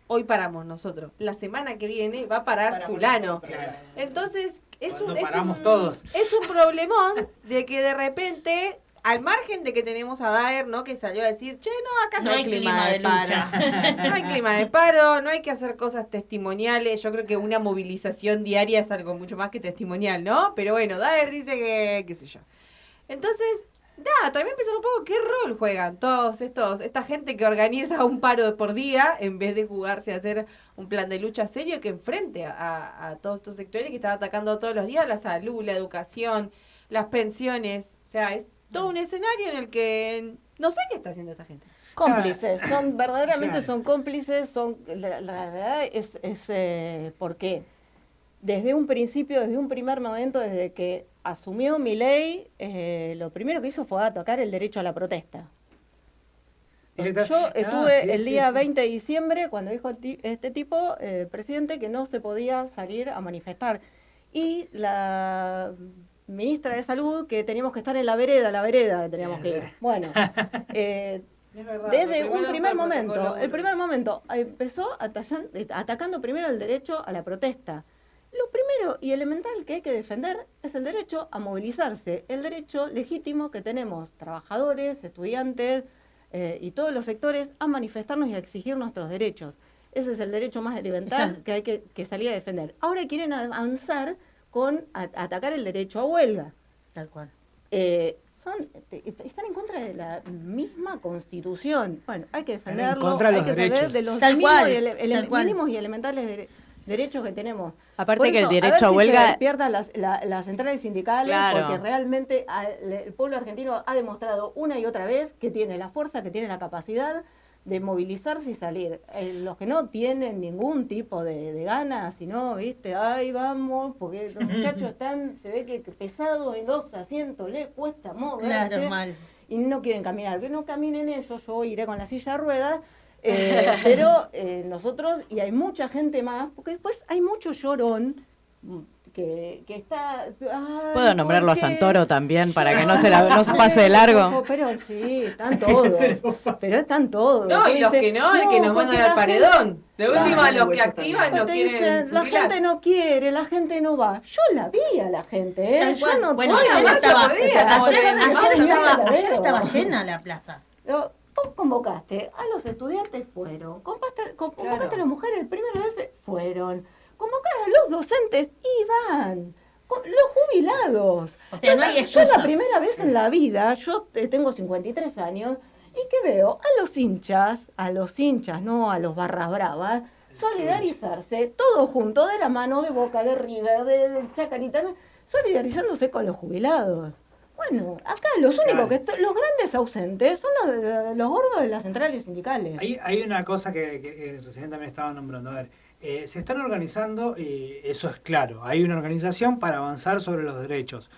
[SPEAKER 2] Hoy paramos nosotros. La semana que viene va a parar fulano. Claro. Entonces, es un problemón de que de repente, al margen de que tenemos a Daer, ¿no? Que salió a decir, che, no, acá no hay clima de lucha. No hay clima de paro, no hay que hacer cosas testimoniales. Yo creo que una movilización diaria es algo mucho más que testimonial, ¿no? Pero bueno, Daer dice que, qué sé yo. Entonces, también pensar un poco qué rol juegan todos esta gente que organiza un paro por día en vez de jugarse a hacer un plan de lucha serio que enfrente a todos estos sectores que están atacando todos los días la salud, la educación, las pensiones. O sea, es todo un escenario en el que no sé qué está haciendo esta gente.
[SPEAKER 3] Cómplices, verdaderamente son cómplices, la verdad es porque desde un principio, desde un primer momento, desde que asumió Milei, lo primero que hizo fue atacar el derecho a la protesta. Yo estuve el día 20 de diciembre cuando dijo este tipo, presidente, que no se podía salir a manifestar. Y la ministra de Salud, que teníamos que estar en la vereda teníamos que ir. Bueno, desde un primer momento, empezó atacando primero el derecho a la protesta. Lo primero y elemental que hay que defender es el derecho a movilizarse, el derecho legítimo que tenemos trabajadores, estudiantes y todos los sectores a manifestarnos y a exigir nuestros derechos. ese es el derecho más elemental que hay que salir a defender. Ahora quieren avanzar con atacar el derecho a huelga.
[SPEAKER 1] Tal cual.
[SPEAKER 3] Están en contra de la misma Constitución. Bueno, hay que defenderlo,
[SPEAKER 6] en contra de
[SPEAKER 3] hay
[SPEAKER 6] los
[SPEAKER 3] que saber
[SPEAKER 6] derechos.
[SPEAKER 3] de los
[SPEAKER 1] Tal
[SPEAKER 3] mínimos,
[SPEAKER 1] cual,
[SPEAKER 3] mínimos y elementales derechos que tenemos.
[SPEAKER 7] Aparte
[SPEAKER 3] Por
[SPEAKER 7] que el
[SPEAKER 3] eso,
[SPEAKER 7] derecho
[SPEAKER 3] a
[SPEAKER 7] a
[SPEAKER 3] ver
[SPEAKER 7] huelga...
[SPEAKER 3] si se despiertan las centrales sindicales,
[SPEAKER 7] Claro.
[SPEAKER 3] porque realmente el pueblo argentino ha demostrado una y otra vez que tiene la fuerza, que tiene la capacidad de movilizarse y salir. Los que no tienen ningún tipo de ganas, sino, viste, ahí vamos, porque los muchachos están, se ve que pesados en los asientos, les cuesta moverse.
[SPEAKER 1] Claro, mal.
[SPEAKER 3] Y no quieren caminar. Que no caminen ellos, yo iré con la silla de ruedas. Pero nosotros, y hay mucha gente más, porque después hay mucho llorón que está...
[SPEAKER 7] ¿Puedo nombrarlo a Santoro también para que no se pase de largo?
[SPEAKER 3] Pero sí, están todos. Pero están todos.
[SPEAKER 2] No, y los que no, el que nos
[SPEAKER 3] porque
[SPEAKER 2] mandan
[SPEAKER 3] la
[SPEAKER 2] al paredón.
[SPEAKER 3] gente-
[SPEAKER 2] De última,
[SPEAKER 3] Claro,
[SPEAKER 2] los que activan no
[SPEAKER 3] te
[SPEAKER 2] quieren
[SPEAKER 3] dicen, la
[SPEAKER 2] fusilar.
[SPEAKER 3] gente no quiere, la gente no va. Yo la vi a la gente,
[SPEAKER 1] Tal
[SPEAKER 3] Yo
[SPEAKER 1] cual.
[SPEAKER 3] no
[SPEAKER 1] bueno,
[SPEAKER 3] puedo.
[SPEAKER 1] ayer
[SPEAKER 2] marcha
[SPEAKER 1] estaba,
[SPEAKER 2] por día,
[SPEAKER 1] ayer estaba llena la plaza.
[SPEAKER 3] Vos convocaste a los estudiantes, fueron. Convocaste a las mujeres, el primero F, fueron. Convocaste a los docentes, iban. Los jubilados.
[SPEAKER 1] O sea, no hay
[SPEAKER 3] Yo
[SPEAKER 1] excusa.
[SPEAKER 3] la primera vez en la vida, yo tengo 53 años, y que veo a los hinchas, no a los barras bravas, solidarizarse, todos juntos, de la mano de Boca, de River, de Chacarita, solidarizándose con los jubilados. Bueno, acá los únicos los grandes ausentes son los gordos de las centrales sindicales.
[SPEAKER 6] Hay una cosa que recién también estaba nombrando. A ver, se están organizando, y eso es claro. Hay una organización para avanzar sobre los derechos.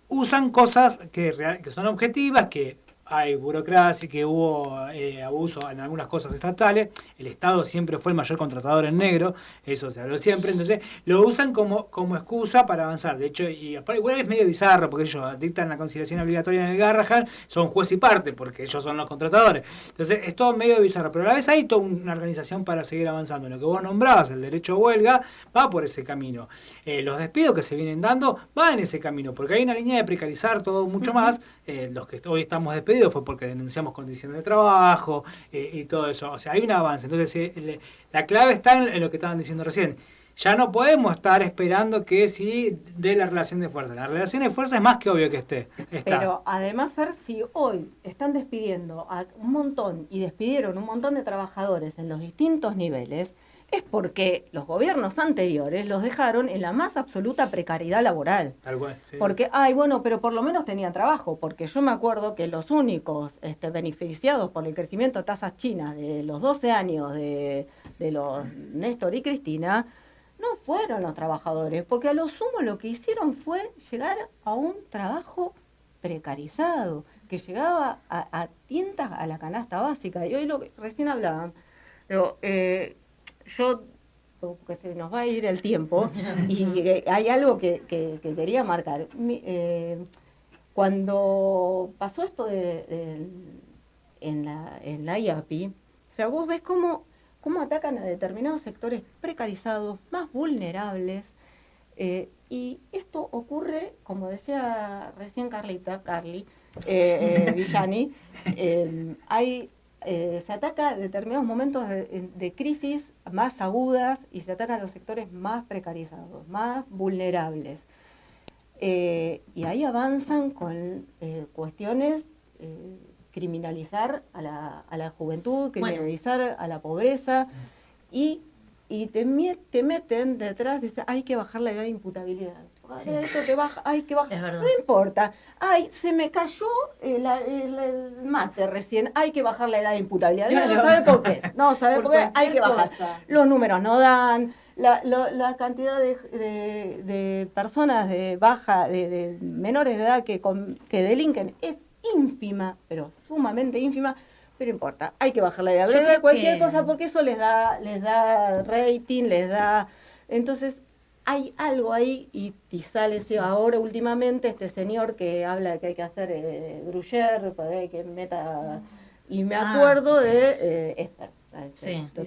[SPEAKER 6] Usan cosas que son objetivas, que hay burocracia, que hubo abuso en algunas cosas estatales. El Estado siempre fue el mayor contratador en negro, eso se habló siempre. Entonces lo usan como excusa para avanzar. De hecho, y igual es medio bizarro, porque ellos dictan la conciliación obligatoria en el Garrahan, son juez y parte, porque ellos son los contratadores. Entonces es todo medio bizarro, pero a la vez hay toda una organización para seguir avanzando. Lo que vos nombrabas, el derecho a huelga, va por ese camino. Los despidos que se vienen dando van en ese camino, porque hay una línea de precarizar todo mucho más. Los que hoy estamos despedidos fue porque denunciamos condiciones de trabajo y todo eso. O sea, hay un avance. Entonces, la clave está en lo que estaban diciendo recién. Ya no podemos estar esperando que sí dé la relación de fuerza. La relación de fuerza es más que obvio que está.
[SPEAKER 3] Pero además, Fer, si hoy están despidiendo a un montón y despidieron un montón de trabajadores en los distintos niveles, es porque los gobiernos anteriores los dejaron en la más absoluta precariedad laboral.
[SPEAKER 6] Tal cual, sí.
[SPEAKER 3] Porque, pero por lo menos tenían trabajo, porque yo me acuerdo que los únicos beneficiados por el crecimiento de tasas chinas de los 12 años de los Néstor y Cristina, no fueron los trabajadores, porque a lo sumo lo que hicieron fue llegar a un trabajo precarizado, que llegaba a tientas a la canasta básica. Y hoy lo que recién hablaban, pero, porque se nos va a ir el tiempo, y hay algo que quería marcar. Cuando pasó esto en la IAPI, o sea, vos ves cómo atacan a determinados sectores precarizados, más vulnerables, y esto ocurre, como decía recién Carly Villani, se ataca a determinados momentos de crisis más agudas y se ataca a los sectores más precarizados, más vulnerables. Y ahí avanzan con cuestiones, criminalizar a la juventud, criminalizar a la pobreza, y te meten detrás, dicen, hay que bajar la edad de imputabilidad.
[SPEAKER 1] Sí.
[SPEAKER 3] Esto te baja, hay que bajar.
[SPEAKER 1] Es verdad.
[SPEAKER 3] No importa. Se me cayó el mate recién, hay que bajar la edad de imputabilidad. No sabe por qué. No sabe por qué, hay que bajar. Los números no dan. La cantidad de personas de menores de edad que delinquen es ínfima, pero sumamente ínfima, pero importa, hay que bajar la edad. Pero no cualquier cosa, porque eso les da rating, les da... Entonces, hay algo ahí, y sale ahora últimamente este señor que habla de que hay que hacer Gruyère, para que meta... Y me acuerdo de Esper.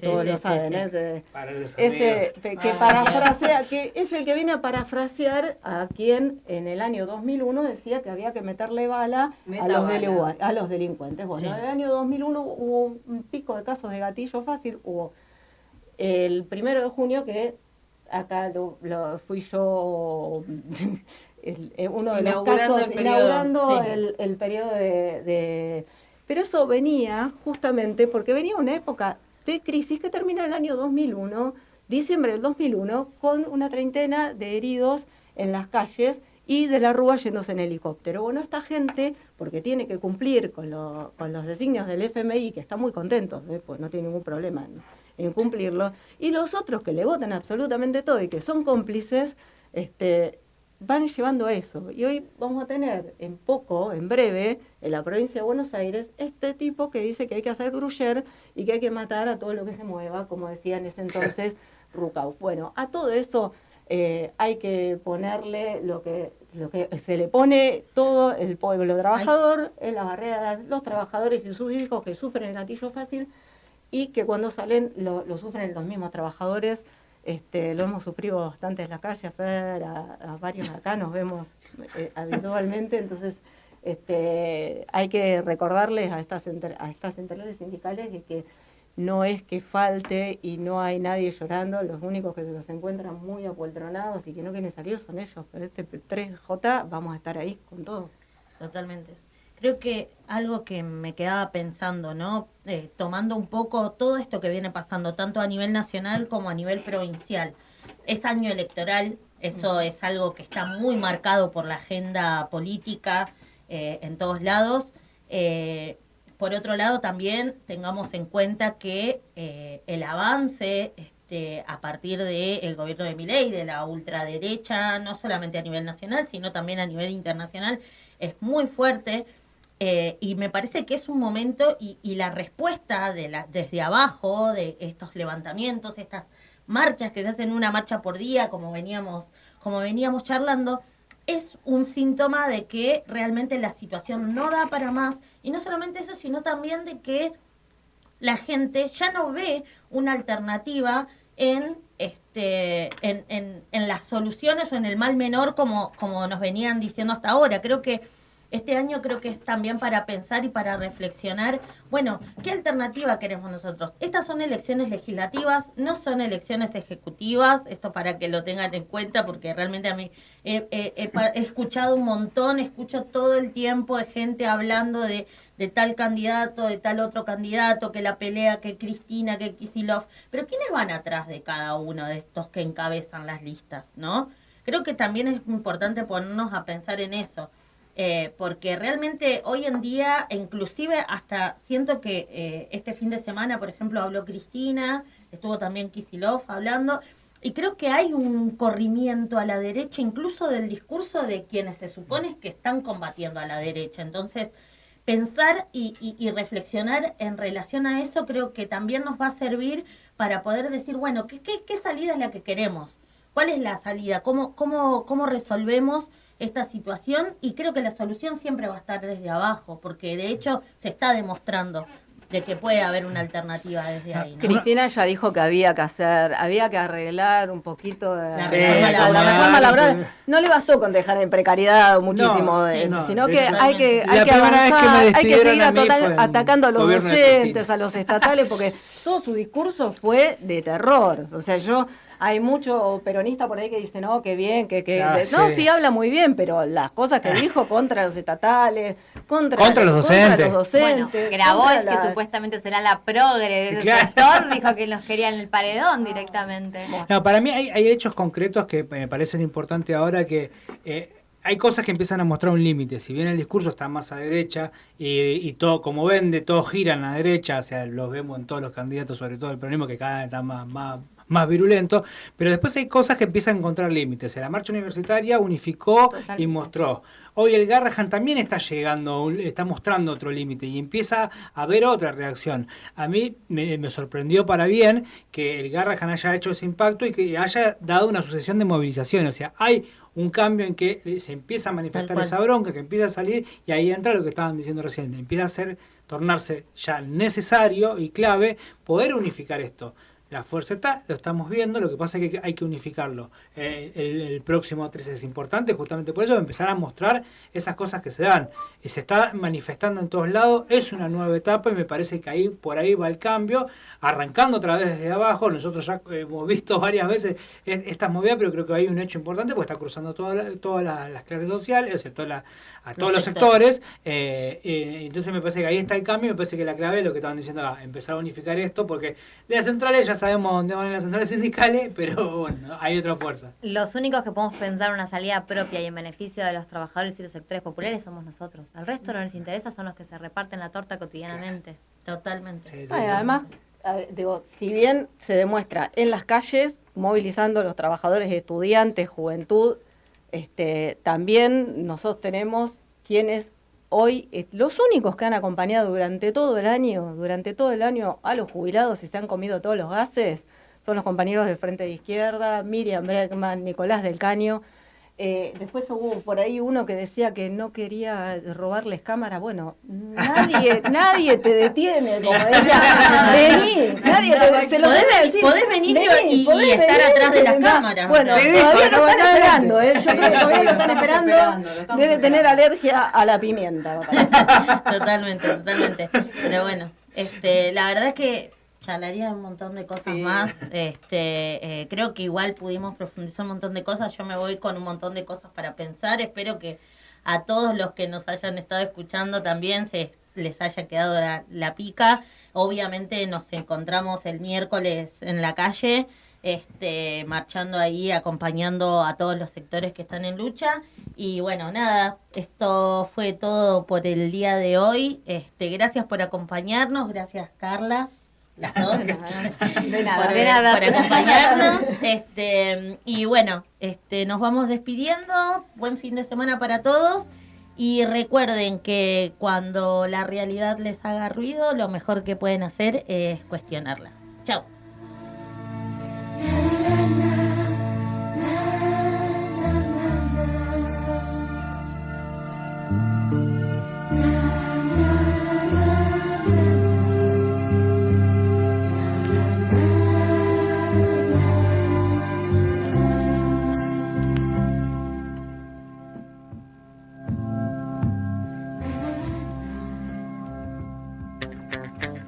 [SPEAKER 3] Todos lo saben,
[SPEAKER 1] sí.
[SPEAKER 3] ¿eh?
[SPEAKER 6] Para los
[SPEAKER 3] Ese
[SPEAKER 6] amigos.
[SPEAKER 3] que parafrasea, que es el que viene a parafrasear a quien en el año 2001 decía que había que meterle bala a los delincuentes. Bueno, en el año 2001 hubo un pico de casos de gatillo fácil, hubo el 1 de junio que acá lo fui yo uno de los casos inaugurando el periodo de... Pero eso venía justamente porque venía una época de crisis que termina el año 2001, diciembre del 2001, con una treintena de heridos en las calles y de la Rúa yéndose en helicóptero. Bueno, esta gente, porque tiene que cumplir con los designios del FMI, que están muy contentos, pues no tiene ningún problema en cumplirlo, y los otros que le votan absolutamente todo y que son cómplices, van llevando eso. Y hoy vamos a tener en breve, en la provincia de Buenos Aires, este tipo que dice que hay que hacer gruyer y que hay que matar a todo lo que se mueva, como decía en ese entonces Rucauf. Bueno, a todo eso hay que ponerle lo que se le pone todo el pueblo trabajador, en la barrera, los trabajadores y sus hijos que sufren el gatillo fácil y que cuando salen lo sufren los mismos trabajadores. Lo hemos sufrido bastante en la calle, a varios acá nos vemos habitualmente, entonces hay que recordarles a estas centrales sindicales de que no es que falte y no hay nadie llorando, los únicos que se los encuentran muy apoltronados y que no quieren salir son ellos, pero 3J vamos a estar ahí con todo.
[SPEAKER 1] Totalmente. Creo que algo que me quedaba pensando, ¿no? Tomando un poco todo esto que viene pasando, tanto a nivel nacional como a nivel provincial. Es año electoral, eso es algo que está muy marcado por la agenda política en todos lados. Por otro lado, también tengamos en cuenta que el avance a partir del gobierno de Milei, de la ultraderecha, no solamente a nivel nacional, sino también a nivel internacional, es muy fuerte. Y me parece que es un momento y la respuesta desde abajo de estos levantamientos, estas marchas que se hacen una marcha por día, como veníamos charlando, es un síntoma de que realmente la situación no da para más. Y no solamente eso, sino también de que la gente ya no ve una alternativa en las soluciones o en el mal menor como nos venían diciendo hasta ahora. Creo que este año es también para pensar y para reflexionar, bueno, ¿qué alternativa queremos nosotros? Estas son elecciones legislativas, no son elecciones ejecutivas, esto para que lo tengan en cuenta, porque realmente a mí he escuchado un montón, escucho todo el tiempo de gente hablando de tal candidato, de tal otro candidato, que la pelea, que Cristina, que Kicillof, pero ¿quiénes van atrás de cada uno de estos que encabezan las listas, no? Creo que también es importante ponernos a pensar en eso. Porque realmente hoy en día, inclusive hasta siento que este fin de semana, por ejemplo, habló Cristina, estuvo también Kicillof hablando, y creo que hay un corrimiento a la derecha, incluso del discurso de quienes se supone que están combatiendo a la derecha. Entonces, pensar y reflexionar en relación a eso creo que también nos va a servir para poder decir, bueno, ¿qué salida es la que queremos? ¿Cuál es la salida? ¿Cómo resolvemos esta situación? Y creo que la solución siempre va a estar desde abajo, porque de hecho se está demostrando de que puede haber una alternativa desde ahí, ¿no?
[SPEAKER 3] Cristina ya dijo que había que arreglar un poquito de
[SPEAKER 1] la
[SPEAKER 3] reforma laboral. No le bastó con dejar en precariedad muchísimo, sino que hay que avanzar, hay que seguir atacando a los docentes, a los estatales, porque todo su discurso fue de terror. O sea, hay mucho peronista por ahí que dice, no, qué bien, sí habla muy bien, pero las cosas que dijo contra los estatales, contra los docentes.
[SPEAKER 4] Bueno, Grabois, que supuestamente será la progre de ese sector, dijo que los querían en el paredón directamente.
[SPEAKER 6] No, para mí hay hechos concretos que me parecen importantes ahora, que hay cosas que empiezan a mostrar un límite. Si bien el discurso está más a derecha y todo, como vende, todo gira en la derecha, o sea, los vemos en todos los candidatos, sobre todo el peronismo, que cada vez está más más virulento, pero después hay cosas que empiezan a encontrar límites. La marcha universitaria unificó y mostró. Hoy el Garrahan también está llegando, está mostrando otro límite y empieza a haber otra reacción. A mí me sorprendió para bien que el Garrahan haya hecho ese impacto y que haya dado una sucesión de movilizaciones. O sea, hay un cambio en que se empieza a manifestar esa bronca, que empieza a salir, y ahí entra lo que estaban diciendo recién. Empieza a tornarse ya necesario y clave poder unificar esto. La fuerza está, lo estamos viendo, lo que pasa es que hay que unificarlo. El próximo 13 es importante, justamente por eso, empezar a mostrar esas cosas que se dan. Y se está manifestando en todos lados, es una nueva etapa y me parece que por ahí va el cambio, arrancando otra vez desde abajo. Nosotros ya hemos visto varias veces estas movidas, pero creo que hay un hecho importante porque está cruzando todas las clases sociales, o sea, a todos los sectores. Entonces me parece que ahí está el cambio, me parece que la clave es lo que estaban diciendo acá, empezar a unificar esto, porque de las centrales ya sabemos dónde van las centrales sindicales, pero bueno, hay otra fuerza.
[SPEAKER 4] Los únicos que podemos pensar una salida propia y en beneficio de los trabajadores y los sectores populares somos nosotros. Al resto no les interesa, son los que se reparten la torta cotidianamente.
[SPEAKER 1] Totalmente.
[SPEAKER 3] Sí, además, digo, si bien se demuestra en las calles, movilizando a los trabajadores, estudiantes, juventud, también nosotros tenemos quienes hoy, los únicos que han acompañado durante todo el año a los jubilados y se han comido todos los gases, son los compañeros del Frente de Izquierda, Miriam Bregman, Nicolás del Caño. Después hubo por ahí uno que decía que no quería robarles cámara. Bueno, nadie te detiene, como decía, vení, se lo debe decir.
[SPEAKER 1] Podés venir y estar atrás de las cámaras.
[SPEAKER 3] Bueno, todavía lo están esperando, yo creo que todavía lo están esperando. Debe tener alergia a la pimienta, me parece.
[SPEAKER 1] Totalmente. Pero bueno, la verdad es que charlaría un montón de cosas más. Creo que igual pudimos profundizar un montón de cosas. Yo me voy con un montón de cosas para pensar. Espero que a todos los que nos hayan estado escuchando también les haya quedado la pica. Obviamente nos encontramos el miércoles en la calle, marchando ahí, acompañando a todos los sectores que están en lucha. Y bueno, nada, esto fue todo por el día de hoy. Gracias por acompañarnos, gracias Carlas. Las dos.
[SPEAKER 3] De nada.
[SPEAKER 1] Por acompañarnos. Y bueno, nos vamos despidiendo. Buen fin de semana para todos. Y recuerden que cuando la realidad les haga ruido, lo mejor que pueden hacer es cuestionarla. Chao.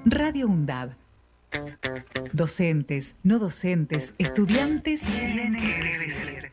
[SPEAKER 8] Radio UNDAB. Docentes, no docentes, estudiantes y NLS.